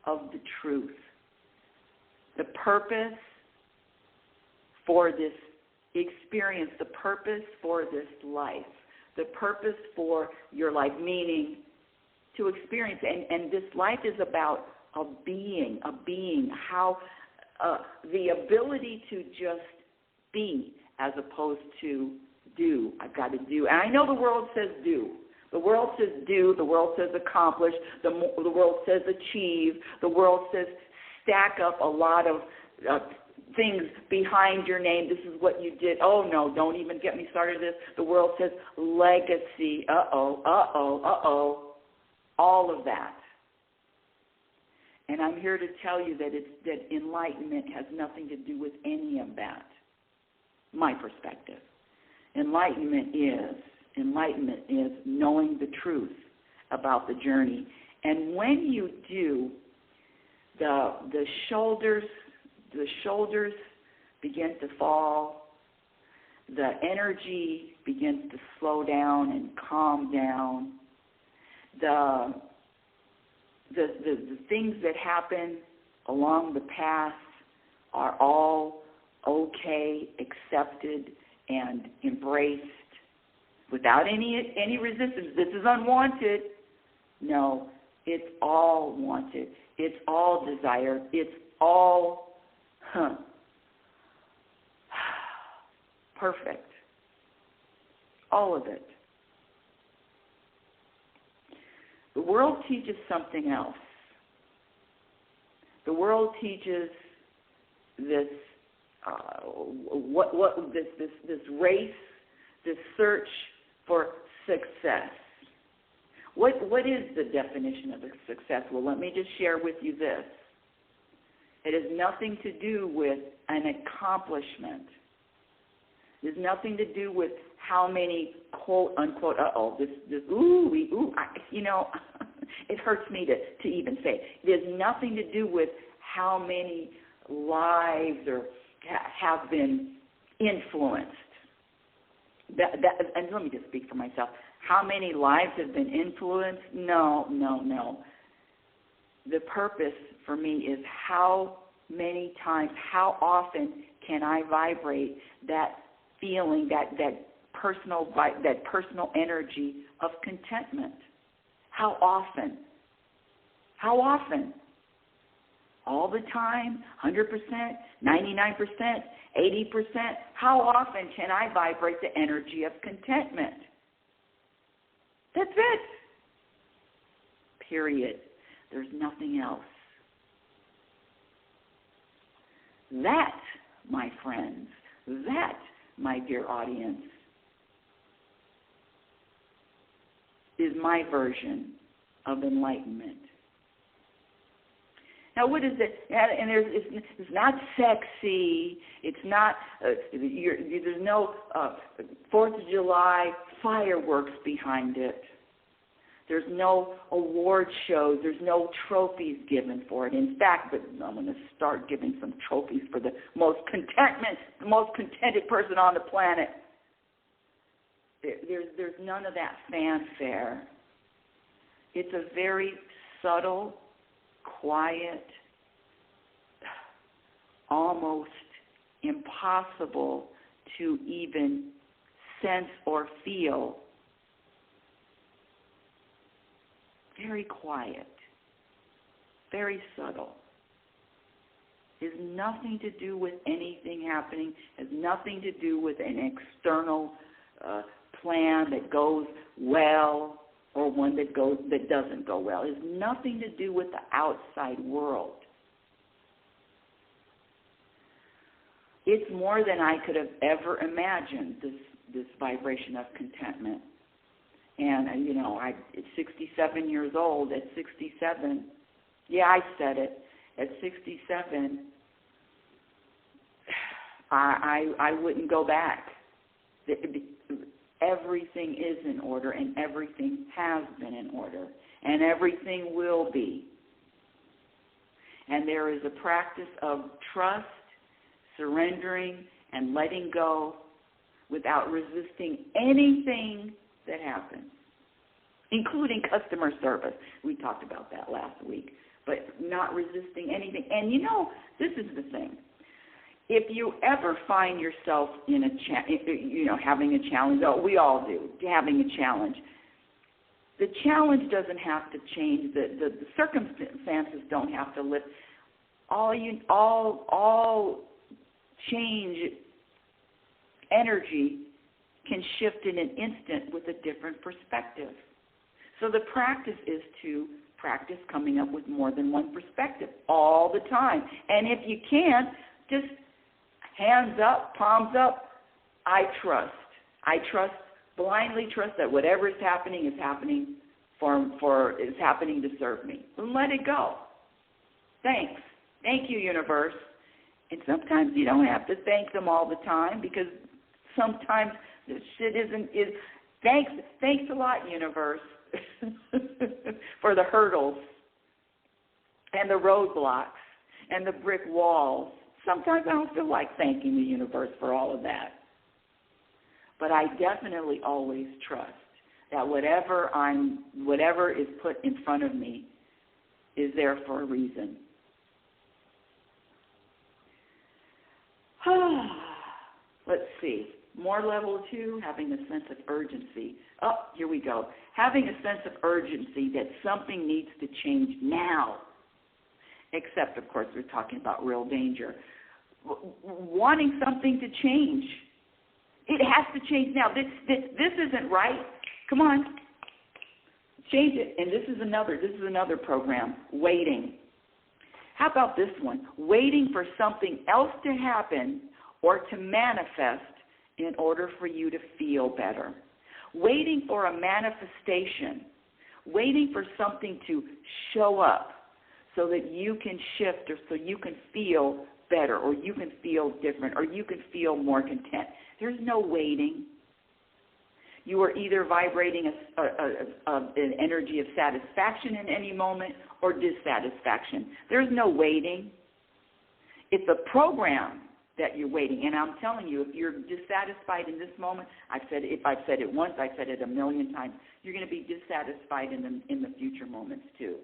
of the truth. The purpose for this experience, the purpose for this life, the purpose for your life, meaning to experience. And this life is about a being, how the ability to just be as opposed to do. I've got to do. And I know the world says do. The world says do. The world says accomplish. The world says achieve. The world says stack up a lot of things behind your name. This is what you did. Oh, no, don't even get me started on this. The world says legacy. Uh-oh. All of that. And I'm here to tell you that enlightenment has nothing to do with any of that. My perspective. Enlightenment is knowing the truth about the journey. And when you do, the shoulders begin to fall, the energy begins to slow down and calm down. The things that happen along the path are all okay, accepted, and embraced without any resistance. This is unwanted. No, it's all wanted. It's all desired. It's all perfect. All of it. The world teaches something else. The world teaches this this race, this search for success. What is the definition of a success? Well, let me just share with you this. It has nothing to do with an accomplishment. It has nothing to do with how many quote unquote, it hurts me to even say. It has nothing to do with how many lives or have been influenced. And let me just speak for myself. How many lives have been influenced? No. The purpose for me is how many times, how often can I vibrate that feeling, that personal energy of contentment? How often? How often? All the time? 100%? 99%? 80%? How often can I vibrate the energy of contentment? That's it. Period. There's nothing else. That, my friends, that, my dear audience, is my version of enlightenment. Now, what is it? And it's not sexy. It's not. There's no 4th of July fireworks behind it. There's no award shows. There's no trophies given for it. In fact, but I'm going to start giving some trophies for the most contented person on the planet. There's none of that fanfare. It's a very subtle, quiet, almost impossible to even sense or feel. Very quiet, very subtle. Has nothing to do with anything happening, has nothing to do with an external plan that goes well or one that doesn't go well. It has nothing to do with the outside world. It's more than I could have ever imagined, this vibration of contentment. And, I'm 67 years old. At 67, I said it. At 67, I wouldn't go back. Everything is in order, and everything has been in order, and everything will be. And there is a practice of trust, surrendering, and letting go without resisting anything that happens, including customer service. We talked about that last week, but not resisting anything. And this is the thing. If you ever find yourself in having a challenge, we all do, having a challenge, the challenge doesn't have to change. The circumstances don't have to lift. All change energy can shift in an instant with a different perspective. So the practice is to practice coming up with more than one perspective all the time. And if you can't, just hands up, palms up, I trust. I blindly trust that whatever is happening is happening is happening to serve me. And let it go. Thanks. Thank you, universe. And sometimes you don't have to thank them all the time, because sometimes this shit is thanks a lot, universe, for the hurdles and the roadblocks and the brick walls. Sometimes I don't feel like thanking the universe for all of that. But I definitely always trust that whatever is put in front of me is there for a reason. Let's see. More level 2, having a sense of urgency. Oh, here we go. Having a sense of urgency that something needs to change now. Except, of course, we're talking about real danger. Wanting something to change. It has to change now. This isn't right. Come on. Change it. And this is another program, waiting. How about this one? Waiting for something else to happen or to manifest in order for you to feel better. Waiting for a manifestation. Waiting for something to show up so that you can shift, or so you can feel better, or you can feel different, or you can feel more content. There's no waiting. You are either vibrating an energy of satisfaction in any moment or dissatisfaction. There's no waiting. It's a program that you're waiting. And I'm telling you, if you're dissatisfied in this moment, if I've said it once, I've said it a million times, you're going to be dissatisfied in the future moments too.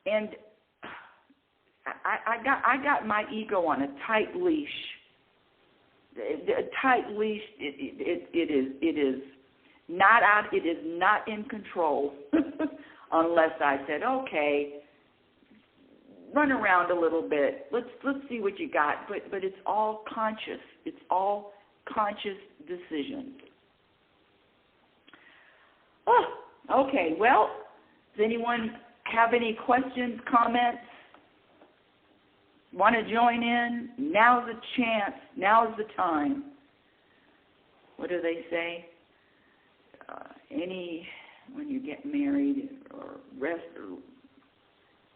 And I got my ego on a tight leash. A tight leash. It is not out. It is not in control unless I said, okay, run around a little bit. Let's see what you got. But it's all conscious. It's all conscious decisions. Oh, okay. Well, does anyone have any questions, comments? Want to join in? Now's the chance. Now's the time. What do they say? When you get married or rest, or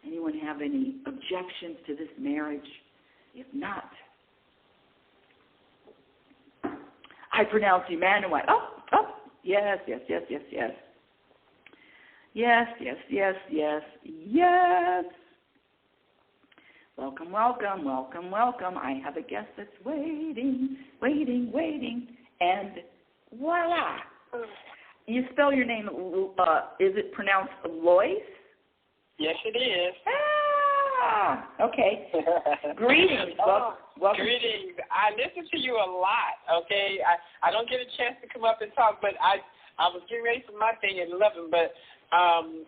anyone have any objections to this marriage? If not, I pronounce Emmanuel. Oh, yes. Yes. Welcome. I have a guest that's waiting. And voila. You spell your name, is it pronounced Lois? Yes, it is. Okay. Greetings. Welcome. Greetings. I listen to you a lot, okay? I don't get a chance to come up and talk, but I was getting ready for my thing at 11, but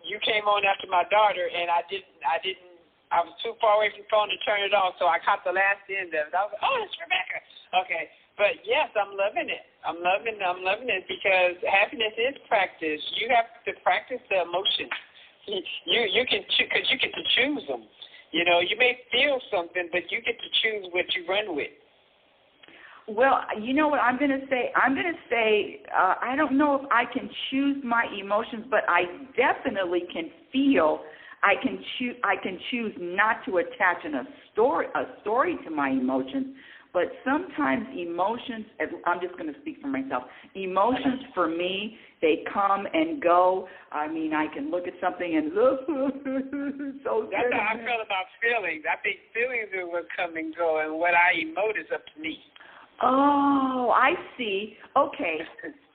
you came on after my daughter, and I was too far away from the phone to turn it off, so I caught the last end of it. I was like, oh, it's Rebecca. Okay. But, yes, I'm loving it. I'm loving it because happiness is practice. You have to practice the emotions. You can get to choose them. You know, you may feel something, but you get to choose what you run with. Well, you know what I'm going to say? I don't know if I can choose my emotions, but I definitely can feel. I can choose not to attach a story to my emotions. But sometimes emotions, I'm just going to speak for myself, emotions for me, they come and go. I mean, I can look at something and so that's how I feel about feelings. I think feelings are what come and go, and what I emote is up to me. Oh, I see. Okay.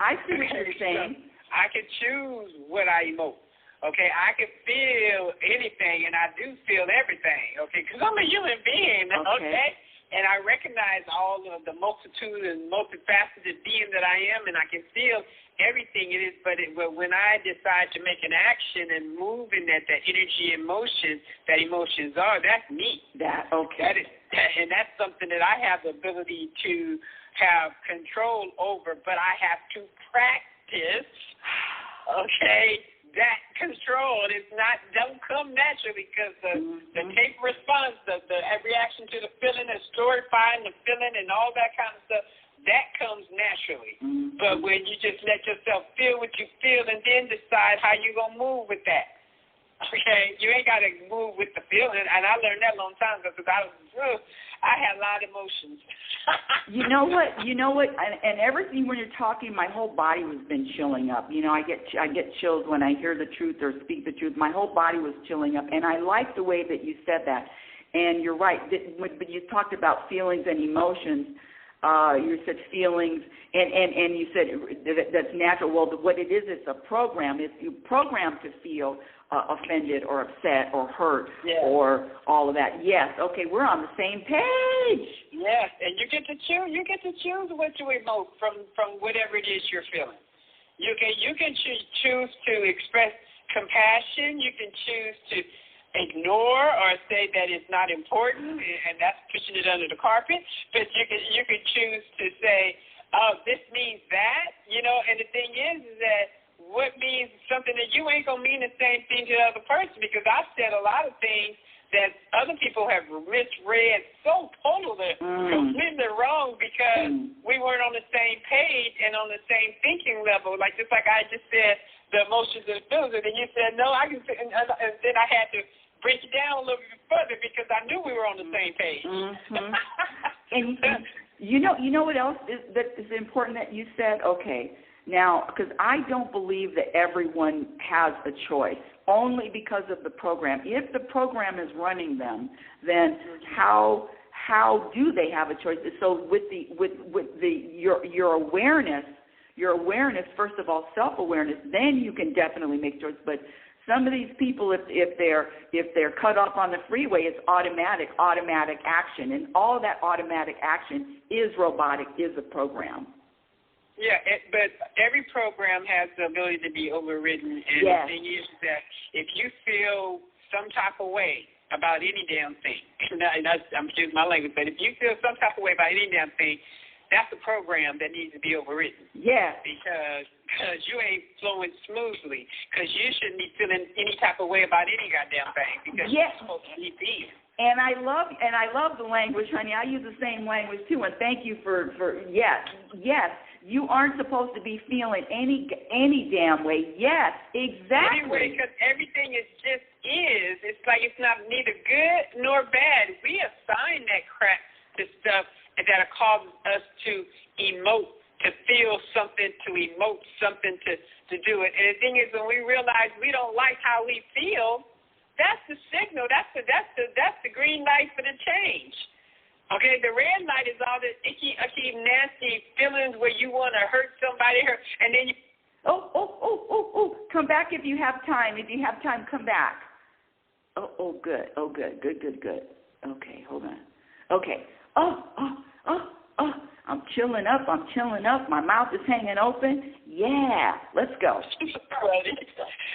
I see what you're saying. I can choose what I emote. Okay, I can feel anything, and I do feel everything, okay, because I'm a human being, okay? And I recognize all of the multitude and multifaceted being that I am, and I can feel everything it is. But when I decide to make an action and move in that energy and motion that emotions are, that's me. Okay. And that's something that I have the ability to have control over, but I have to practice, okay, that control. Don't come naturally because the tape response, the reaction to the feeling, the storifying the feeling and all that kind of stuff, that comes naturally. But when you just let yourself feel what you feel and then decide how you're going to move with that. Okay, you ain't got to move with the feeling. And I learned that a long time ago because I had a lot of emotions. You know what? And everything when you're talking, my whole body has been chilling up. You know, I get chills when I hear the truth or speak the truth. My whole body was chilling up, and I like the way that you said that. And you're right. But you talked about feelings and emotions. You said feelings, and you said that's natural. Well, what it is, it's a program. It's you programmed to feel offended or upset or hurt or all of that. Yes, okay, we're on the same page. Yes, and you get to choose. You get to choose what you emote from whatever it is you're feeling. You can choose to express compassion. You can choose to ignore or say that it's not important, and that's pushing it under the carpet. But you can choose to say, oh, this means that, you know. And the thing is that what means something that you ain't going to mean the same thing to the other person, because I've said a lot of things that other people have misread so totally, completely wrong because we weren't on the same page and on the same thinking level. Like just like I just said, the emotions and feelings, and then you said, no, I can, and then I had to break it down a little bit further because I knew we were on the same page. You know what else that is important that you said? Okay, now, because I don't believe that everyone has a choice, only because of the program. If the program is running them, then how do they have a choice? So with your awareness, first of all, self-awareness, then you can definitely make choices. But some of these people, if they're cut off on the freeway, it's automatic action, and all that automatic action is robotic, is a program. Yeah, but every program has the ability to be overridden, and yes. The thing is that if you feel some type of way about any damn thing, I'm using my language, but if you feel some type of way about any damn thing, that's a program that needs to be overridden. Yes. Because you ain't flowing smoothly, because you shouldn't be feeling any type of way about any goddamn thing, because yes. You're supposed to be being. And I love the language, honey. I use the same language too. And thank you for yes. You aren't supposed to be feeling any damn way. Yes, exactly. Anyway, because everything is just is. It's like it's not neither good nor bad. We assign that crap to stuff that causes us to emote, to feel something, to emote something, to do it. And the thing is, when we realize we don't like how we feel, that's the signal. That's the green light for the change. Okay, the red light is all the icky, nasty feelings where you want to hurt somebody, and then you. Oh! Come back if you have time. If you have time, come back. Good. Good. Okay, hold on. Okay. I'm chilling up. My mouth is hanging open. Yeah, let's go.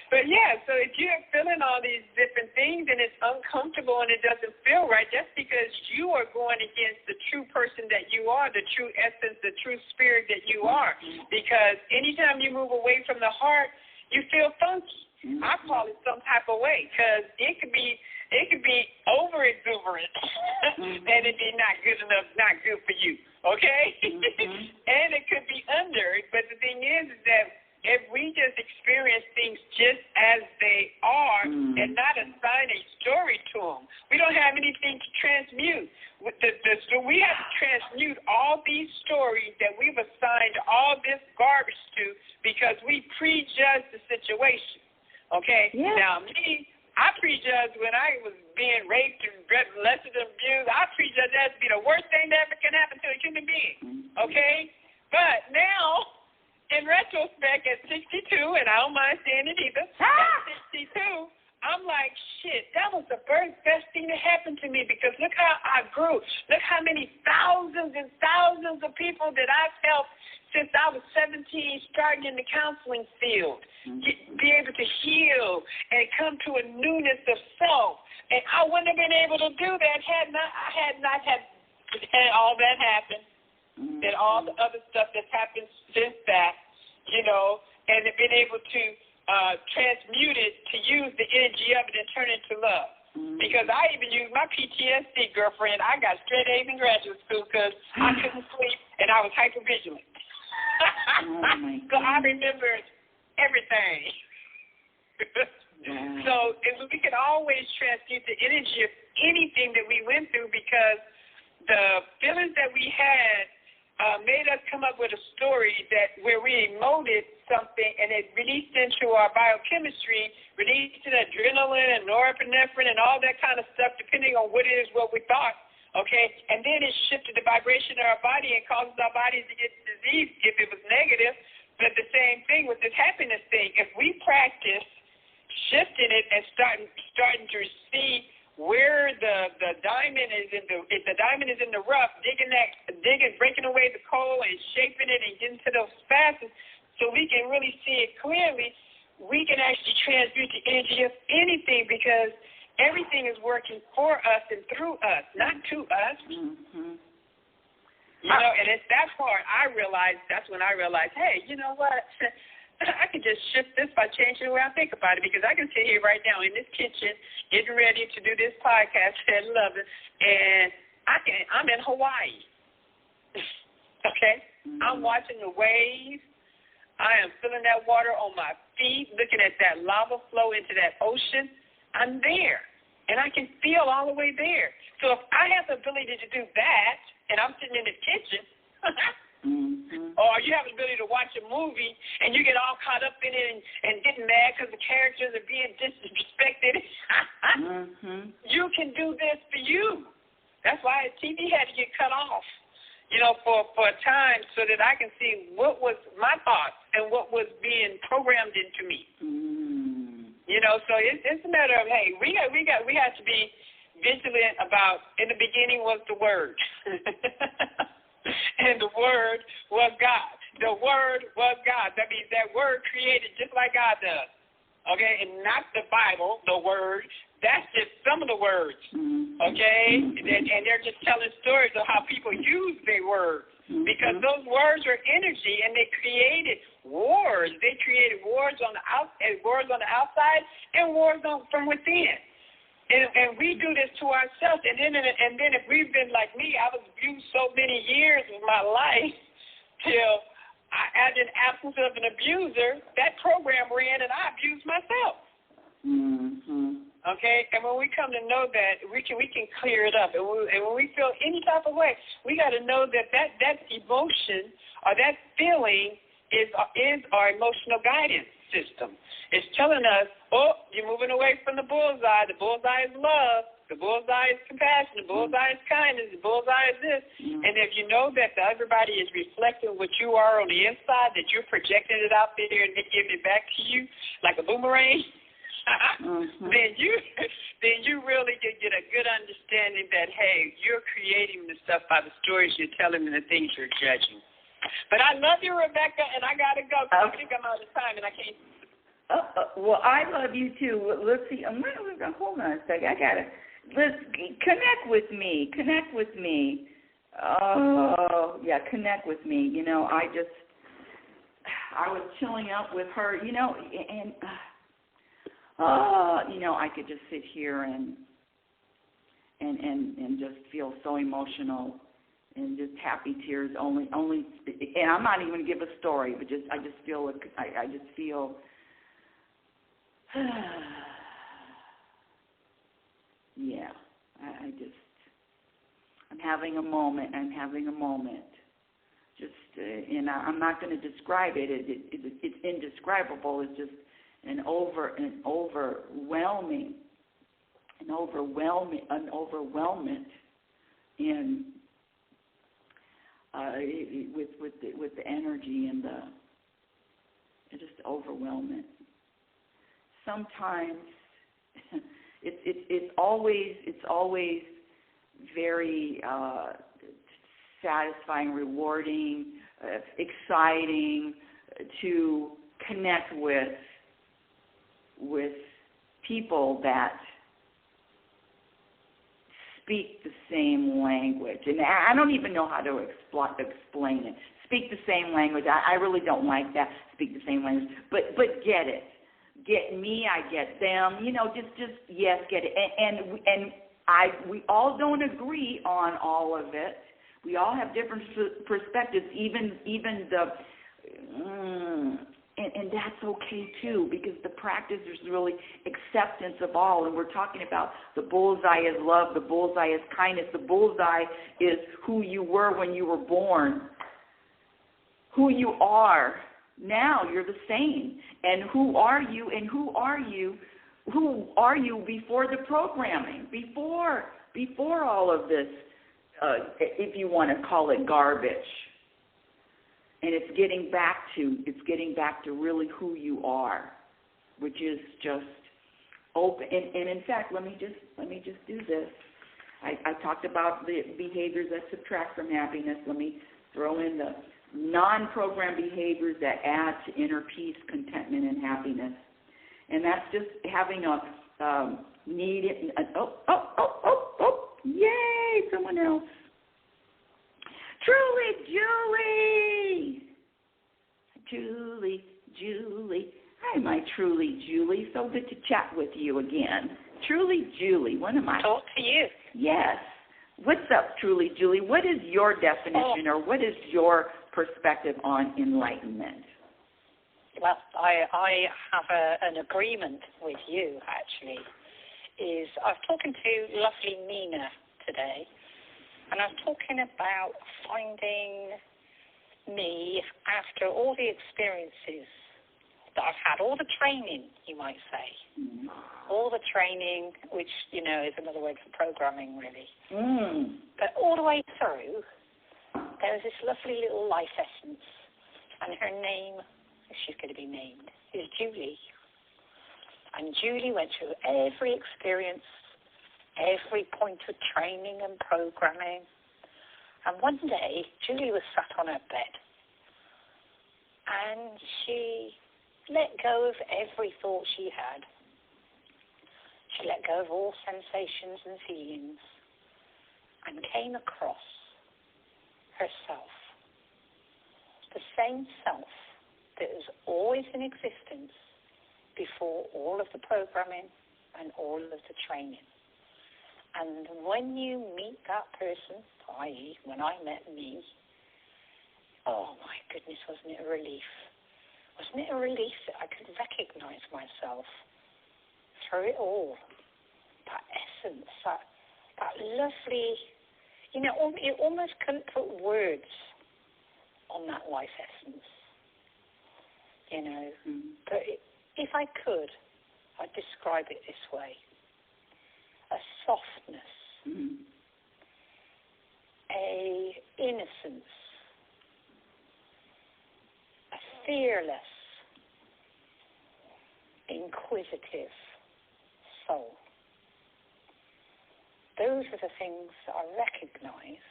But yeah, so if you're feeling all these different things and it's uncomfortable and it doesn't feel right, that's because you are going against the true person that you are, the true essence, the true spirit that you are. Because anytime you move away from the heart, you feel funky. I call it some type of way, because it could be over exuberant and it be not good enough, not good for you. Okay? And it could be under. But the thing is that if we just experience things just as they are and not assign a story to them, we don't have anything to transmute. So we have to transmute all these stories that we've assigned all this garbage to because we prejudge the situation. Okay? Yeah. Now, me, I prejudged when I was being raped and molested and abused. I prejudged that to be the worst thing that ever can happen to a human being. Okay? But now, in retrospect, at 62, and I don't mind saying it either, at 62, I'm like, shit, that was the best thing that happened to me, because look how I grew. Look how many thousands and thousands of people that I've helped since I was 17, starting in the counseling field, be able to heal and come to a newness of self. And I wouldn't have been able to do that had not had all that happen, and all the other stuff that's happened since that, and have been able to transmute it, to use the energy of it and turn it to love. Because I even used my PTSD, girlfriend. I got straight A's in graduate school because I couldn't sleep and I was hypervigilant. So I remembered everything. So we can always transmute the energy of anything that we went through, because the feelings that we had made us come up with a story where we emoted something, and it released into our biochemistry, released to adrenaline and norepinephrine and all that kind of stuff, depending on what it is, what we thought. Okay, and then it shifted the vibration of our body and causes our bodies to get disease if it was negative. But the same thing with this happiness thing. If we practice shifting it and starting to see where the diamond is if the diamond is in the rough, digging, breaking away the coal and shaping it and getting to those facets, so we can really see it clearly, we can actually transmute the energy of anything, because everything is working for us and through us, not to us. And it's that part that's when I realized, hey, you know what? I can just shift this by changing the way I think about it, because I can sit here right now in this kitchen getting ready to do this podcast and love it, and I'm in Hawaii. Okay? I'm watching the waves. I am feeling that water on my feet, looking at that lava flow into that ocean. I'm there. and I can feel all the way there. So if I have the ability to do that, and I'm sitting in the kitchen, or you have the ability to watch a movie, and you get all caught up in it and getting mad because the characters are being disrespected, you can do this for you. That's why TV had to get cut off, for a time, so that I can see what was my thoughts and what was being programmed into me. So it's a matter of, hey, we have to be vigilant about. In the beginning was the Word, and the Word was God. The Word was God. That means that Word created just like God does. Okay, and not the Bible, the Word. That's just some of the words, okay? And they're just telling stories of how people use their words, because those words are energy, and they created wars. They created wars on the outside and wars from within. And we do this to ourselves. And then if we've been like me, I was abused so many years of my life till as an absence of an abuser, that program ran, and I abused myself. Okay, and when we come to know that, we can clear it up. And when we feel any type of way, we got to know that emotion or that feeling is our emotional guidance system. It's telling us, oh, you're moving away from the bullseye. The bullseye is love. The bullseye is compassion. The bullseye is kindness. The bullseye is this. And if you know that everybody is reflecting what you are on the inside, that you're projecting it out there and they give it back to you like a boomerang, then you really can get a good understanding that, hey, you're creating the stuff by the stories you're telling and the things you're judging. But I love you, Rebecca, and I got to go. I think I'm out of time, and I can't. Well, I love you, too. Let's see. Hold on a second. Let's connect with me. Connect with me. Oh, yeah, connect with me. I was chilling out with her, and... I could just sit here and just feel so emotional and just happy tears only, and I'm not even going to give a story, but I just feel, yeah, I'm having a moment. Just, and I'm not going to describe it. It's indescribable. It's just an overwhelmment in with the energy and just overwhelmment. Sometimes it's always very satisfying, rewarding, exciting to connect with people that speak the same language. And I don't even know how to explain it. Speak the same language. I really don't like that, speak the same language. But get it. Get me, I get them. Just yes, get it. And we all don't agree on all of it. We all have different perspectives, even the... And that's okay, too, because the practice is really acceptance of all. And we're talking about the bullseye is love, the bullseye is kindness, the bullseye is who you were when you were born. Who you are now, you're the same. And who are you before the programming, before all of this, if you want to call it garbage. And it's getting back to really who you are, which is just open. And in fact, let me just do this. I talked about the behaviors that subtract from happiness. Let me throw in the non-programmed behaviors that add to inner peace, contentment, and happiness. And that's just having a need. Yay! Someone else. Julie. Hi, my Truly Julie. So good to chat with you again. Truly Julie, what am I? Talk to you. Yes. What's up, Truly Julie? What is your definition or what is your perspective on enlightenment? Well, I have an agreement with you, actually. is I was talking to lovely Nina today, and I was talking about finding me after all the experiences that I've had, all the training, you might say. All the training, which, you know, is another word for programming, really. But all the way through, there was this lovely little life essence, and her name, if she's going to be named, is Julie. And Julie went through every experience, every point of training and programming. And one day, Julie was sat on her bed, and she let go of every thought she had. She let go of all sensations and feelings and came across herself, the same self that was always in existence before all of the programming and all of the training. And when you meet that person, i.e. when I met me, oh my goodness, wasn't it a relief? Wasn't it a relief that I could recognize myself through it all? That essence, that lovely, you know, you almost couldn't put words on that life essence, you know. But if I could, I'd describe it this way. A softness, a innocence, a fearless, inquisitive soul. Those are the things that I recognize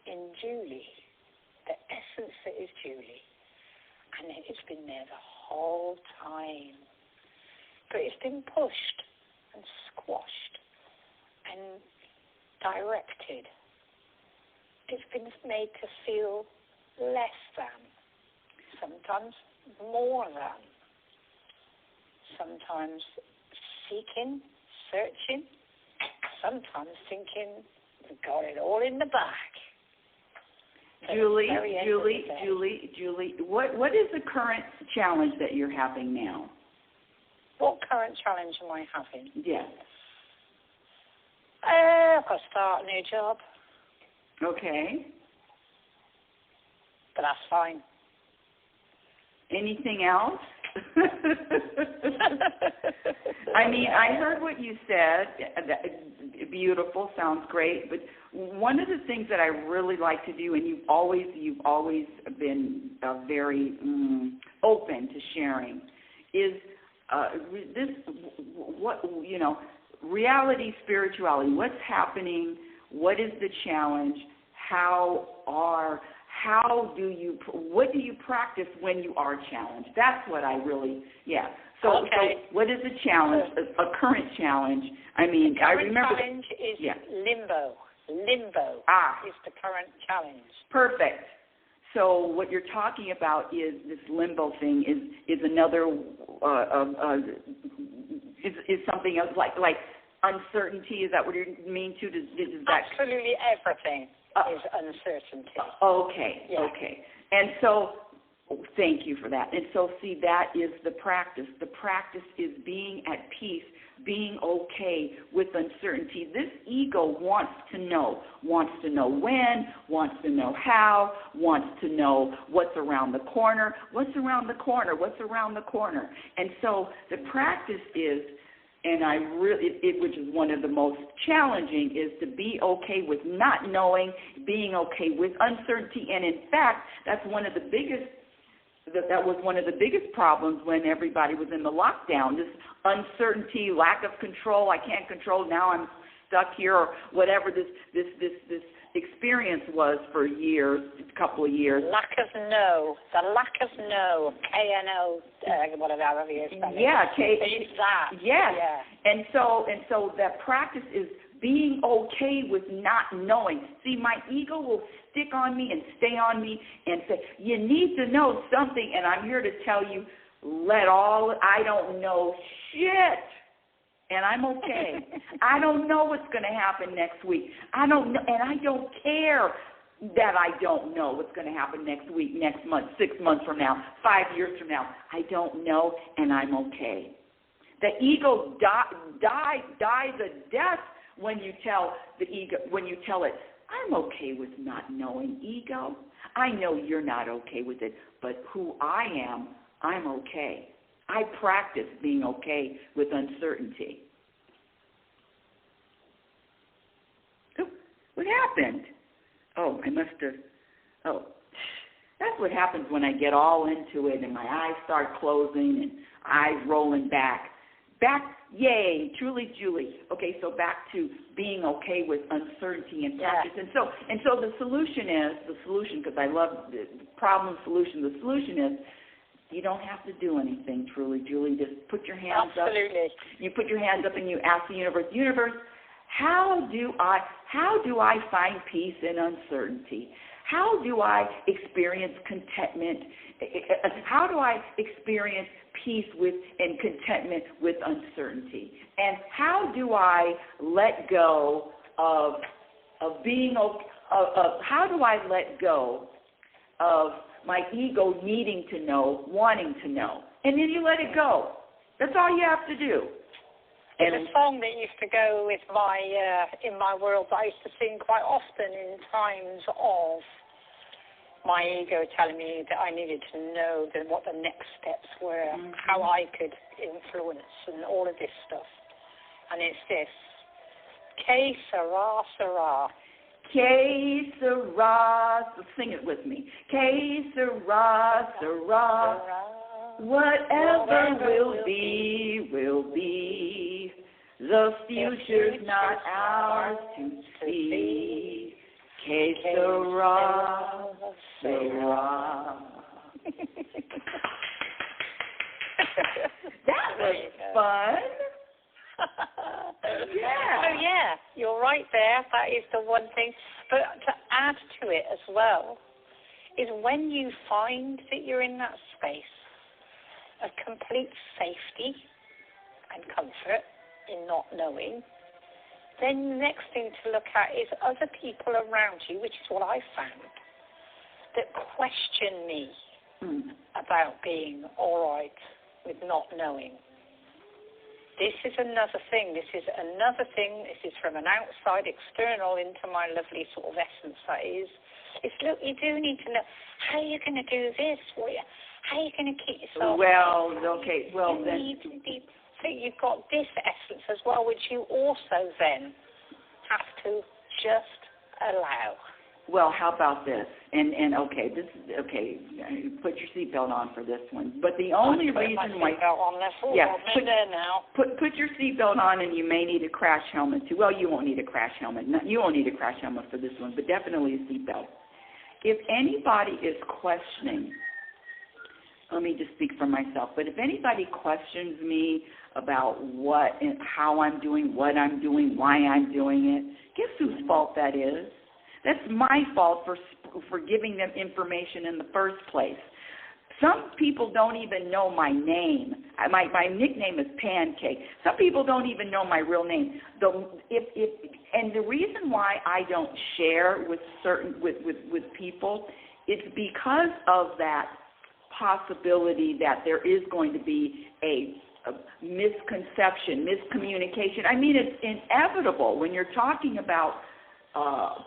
in Julie, the essence that is Julie. And it's been there the whole time. But it's been pushed and squashed and directed. It's been made to feel less than, sometimes more than, sometimes seeking, searching, sometimes thinking, we've got it all in the bag. Julie, what is the current challenge that you're having now? What current challenge am I having? Yes. I've got to start a new job. Okay. But that's fine. Anything else? I mean, I heard what you said. Beautiful, sounds great. But one of the things that I really like to do, and you've always been very open to sharing, is this. What reality spirituality. What's happening? What is the challenge? What do you practice when you are challenged? That's what I really, So, okay. So what is a challenge, a current challenge? I mean, the current I remember. Challenge is limbo. Limbo is the current challenge. Perfect. So what you're talking about is this limbo thing is another, is something else like uncertainty. Is that what you mean to? Is that absolutely everything? Is uncertainty. Okay, yeah. Okay. And so, thank you for that. And so, see, that is the practice. The practice is being at peace, being okay with uncertainty. This ego wants to know when, wants to know how, wants to know what's around the corner. What's around the corner? And so, the practice is, and which is one of the most challenging, is to be okay with not knowing, being okay with uncertainty. And in fact, that was one of the biggest problems when everybody was in the lockdown. This uncertainty, lack of control. I can't control. Now I'm stuck here, or whatever this experience was for years, a couple of years. The lack of know, K-N-O, whatever it is. Yeah, it's that. Yes. Yeah. And so that practice is being okay with not knowing. See, my ego will stick on me and stay on me and say, you need to know something, and I'm here to tell you, I don't know shit. And I'm okay. I don't know what's going to happen next week. I don't know, and I don't care that I don't know what's going to happen next week, next month, 6 months from now, 5 years from now. I don't know, and I'm okay. The ego dies a death when you tell the ego, when you tell it, I'm okay with not knowing, ego. I know you're not okay with it, but who I am, I'm okay. I practice being okay with uncertainty. Oh, what happened? Oh, I must have, that's what happens when I get all into it and my eyes start closing and eyes rolling back. Yay, truly, Julie. Okay, so back to being okay with uncertainty and practice. And so the solution, because I love the problem solution, the solution is you don't have to do anything, truly, Julie. Just put your hands up. Absolutely. You put your hands up and you ask the universe, how do I find peace in uncertainty? How do I experience contentment? How do I experience peace with and contentment with uncertainty? And how do I let go of being how do I let go of my ego needing to know, wanting to know? And then you let it go. That's all you have to do. It's a song that used to go with my in my world that I used to sing quite often in times of my ego telling me that I needed to know what the next steps were, how I could influence and all of this stuff. And it's this, Que sera, sera. Que sera, sing it with me. Que sera, sera. Whatever will be, will be. The future's not ours to see. Que sera, sera. That was fun. Yeah. So yeah, you're right there. That is the one thing. But to add to it as well is when you find that you're in that space of complete safety and comfort in not knowing, then the next thing to look at is other people around you, which is what I found, that question me about being all right with not knowing. This is another thing. This is from an outside, external into my lovely sort of essence. That is, look, you do need to know how you're going to do this. How are you going to keep yourself? Well, okay. Well, then. So you've got this essence as well, which you also then have to just allow. Well, how about this? And okay, this is okay. Put your seatbelt on for this one. But the only reason why, put your seatbelt on, and you may need a crash helmet too. Well, you won't need a crash helmet. You won't need a crash helmet for this one, but definitely a seatbelt. If anybody is questioning, let me just speak for myself. But if anybody questions me about what and how I'm doing, what I'm doing, why I'm doing it, guess whose fault that is? That's my fault for giving them information in the first place. Some people don't even know my name. My nickname is Pancake. Some people don't even know my real name. And the reason why I don't share with people, it's because of that possibility that there is going to be a misconception, miscommunication. I mean, it's inevitable when you're talking about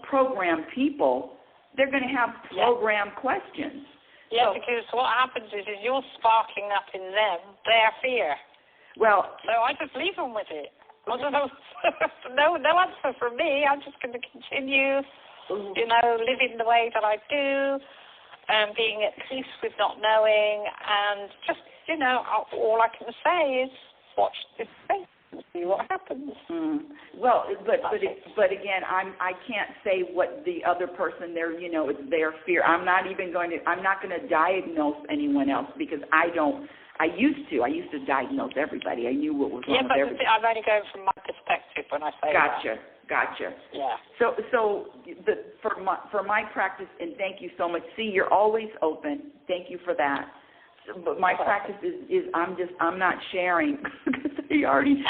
programmed people. They're going to have programmed questions. Yeah, because what happens is you're sparking up in them their fear. Well, so I just leave them with it. I don't know. no answer from me. I'm just going to continue, living the way that I do, being at peace with not knowing, and just, all I can say is watch this space and see what happens. Well, but again, I can't say what the other person there, it's their fear. I'm not going to diagnose anyone else because I used to diagnose everybody. I knew what was wrong with everybody. I'm only going from my perspective when I say that. Gotcha. Yeah. So for my practice, and thank you so much. See, you're always open. Thank you for that. But my practice is I'm not sharing because they already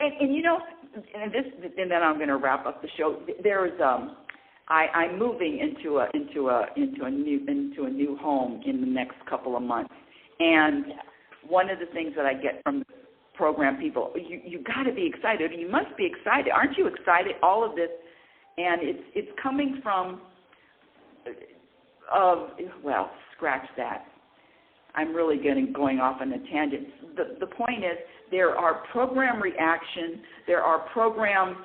and then I'm going to wrap up the show. There is I'm moving into a new home in the next couple of months, and one of the things that I get from program people. You got to be excited. You must be excited. Aren't you excited? All of this, and it's coming from. Well, scratch that. I'm really going off on a tangent. The point is, there are program reaction. There are program.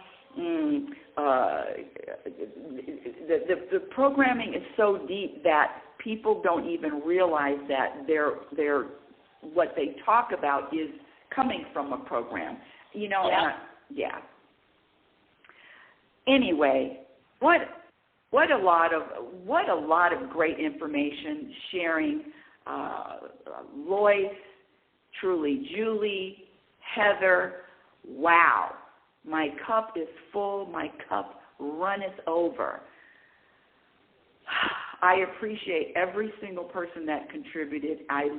The programming is so deep that people don't even realize that they're what they talk about is coming from a program. You know. Yeah. Anyway, what a lot of great information sharing. Lois, truly Julie, Heather, wow. My cup is full, my cup runneth over. I appreciate every single person that contributed. I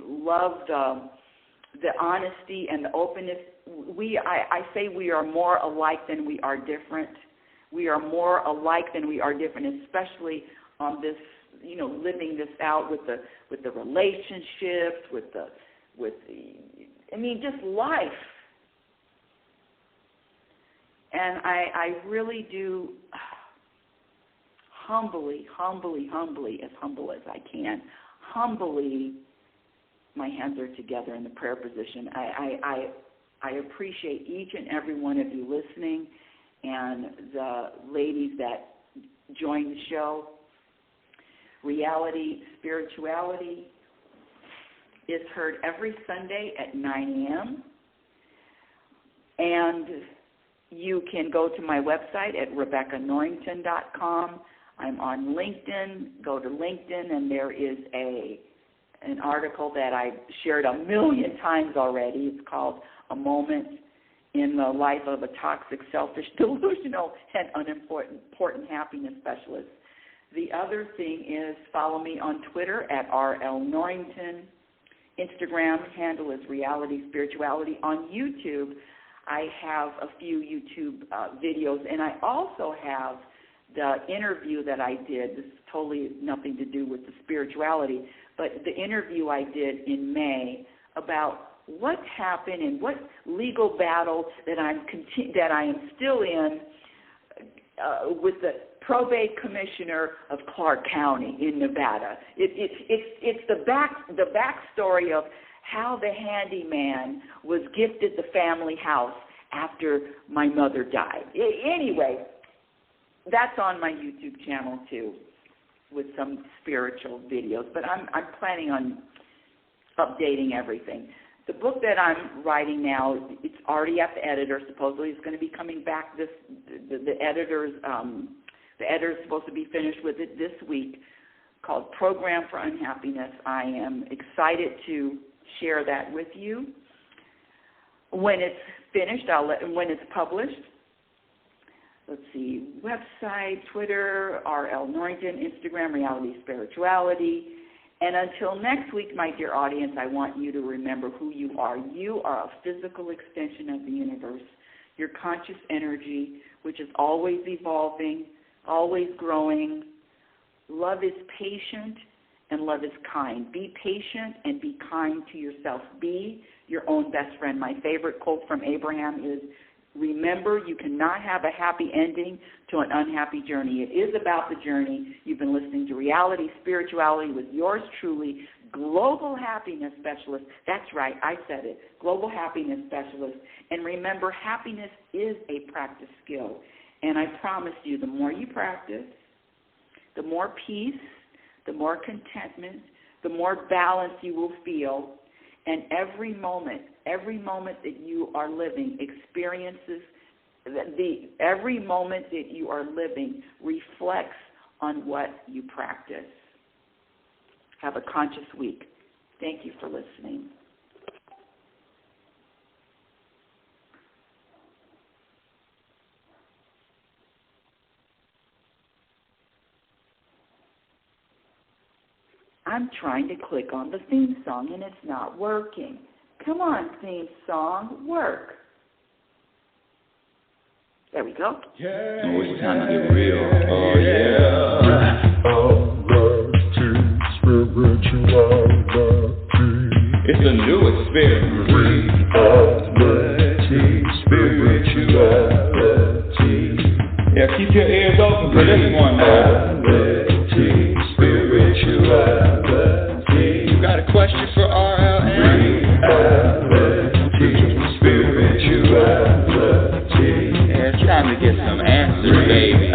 love the honesty and the openness. I say we are more alike than we are different. We are more alike than we are different, especially on this, living this out with the relationships, with the just life. And I really do humbly, as humble as I can, my hands are together in the prayer position. I appreciate each and every one of you listening and the ladies that joined the show. Reality Spirituality is heard every Sunday at 9 a.m. And you can go to my website at RebeccaNorrington.com. I'm on LinkedIn. Go to LinkedIn, and there is an article that I've shared 1 million times already. It's called A Moment in the Life of a Toxic, Selfish, Delusional, and Unimportant Happiness Specialist. The other thing is follow me on Twitter at RLNorrington. Instagram handle is Reality Spirituality. On YouTube, I have a few YouTube videos, and I also have the interview that I did. This totally nothing to do with the spirituality, but the interview I did in May about what happened and what legal battle that I am still in with the probate commissioner of Clark County in Nevada. It's the backstory of how the handyman was gifted the family house after my mother died. Anyway, that's on my YouTube channel too, with some spiritual videos. But I'm planning on updating everything. The book that I'm writing now, it's already at the editor. Supposedly, it's going to be coming back. The editor's supposed to be finished with it this week, called Program for Unhappiness. I am excited to share that with you. When it's finished, when it's published, let's see, website, Twitter, RL Norrington, Instagram, Reality Spirituality. And until next week, my dear audience, I want you to remember who you are. You are a physical extension of the universe, your conscious energy, which is always evolving, always growing. Love is patient and love is kind. Be patient and be kind to yourself. Be your own best friend. My favorite quote from Abraham is, remember, you cannot have a happy ending to an unhappy journey. It is about the journey. You've been listening to Reality Spirituality with yours truly, Global Happiness Specialist. That's right, I said it, Global Happiness Specialist. And remember, happiness is a practice skill. And I promise you, the more you practice, the more peace, the more contentment, the more balance you will feel. And every moment that you are living every moment that you are living reflects on what you practice. Have a conscious week. Thank you for listening. I'm trying to click on the theme song and it's not working. Come on, theme song, work. There we go. Yeah, oh, it's time to get real. Oh, yeah. It's a new experience. Keep your ears open for this one now. Spirituality. You got a question for RLN? Spirituality. Yeah, it's time to get some answers, baby.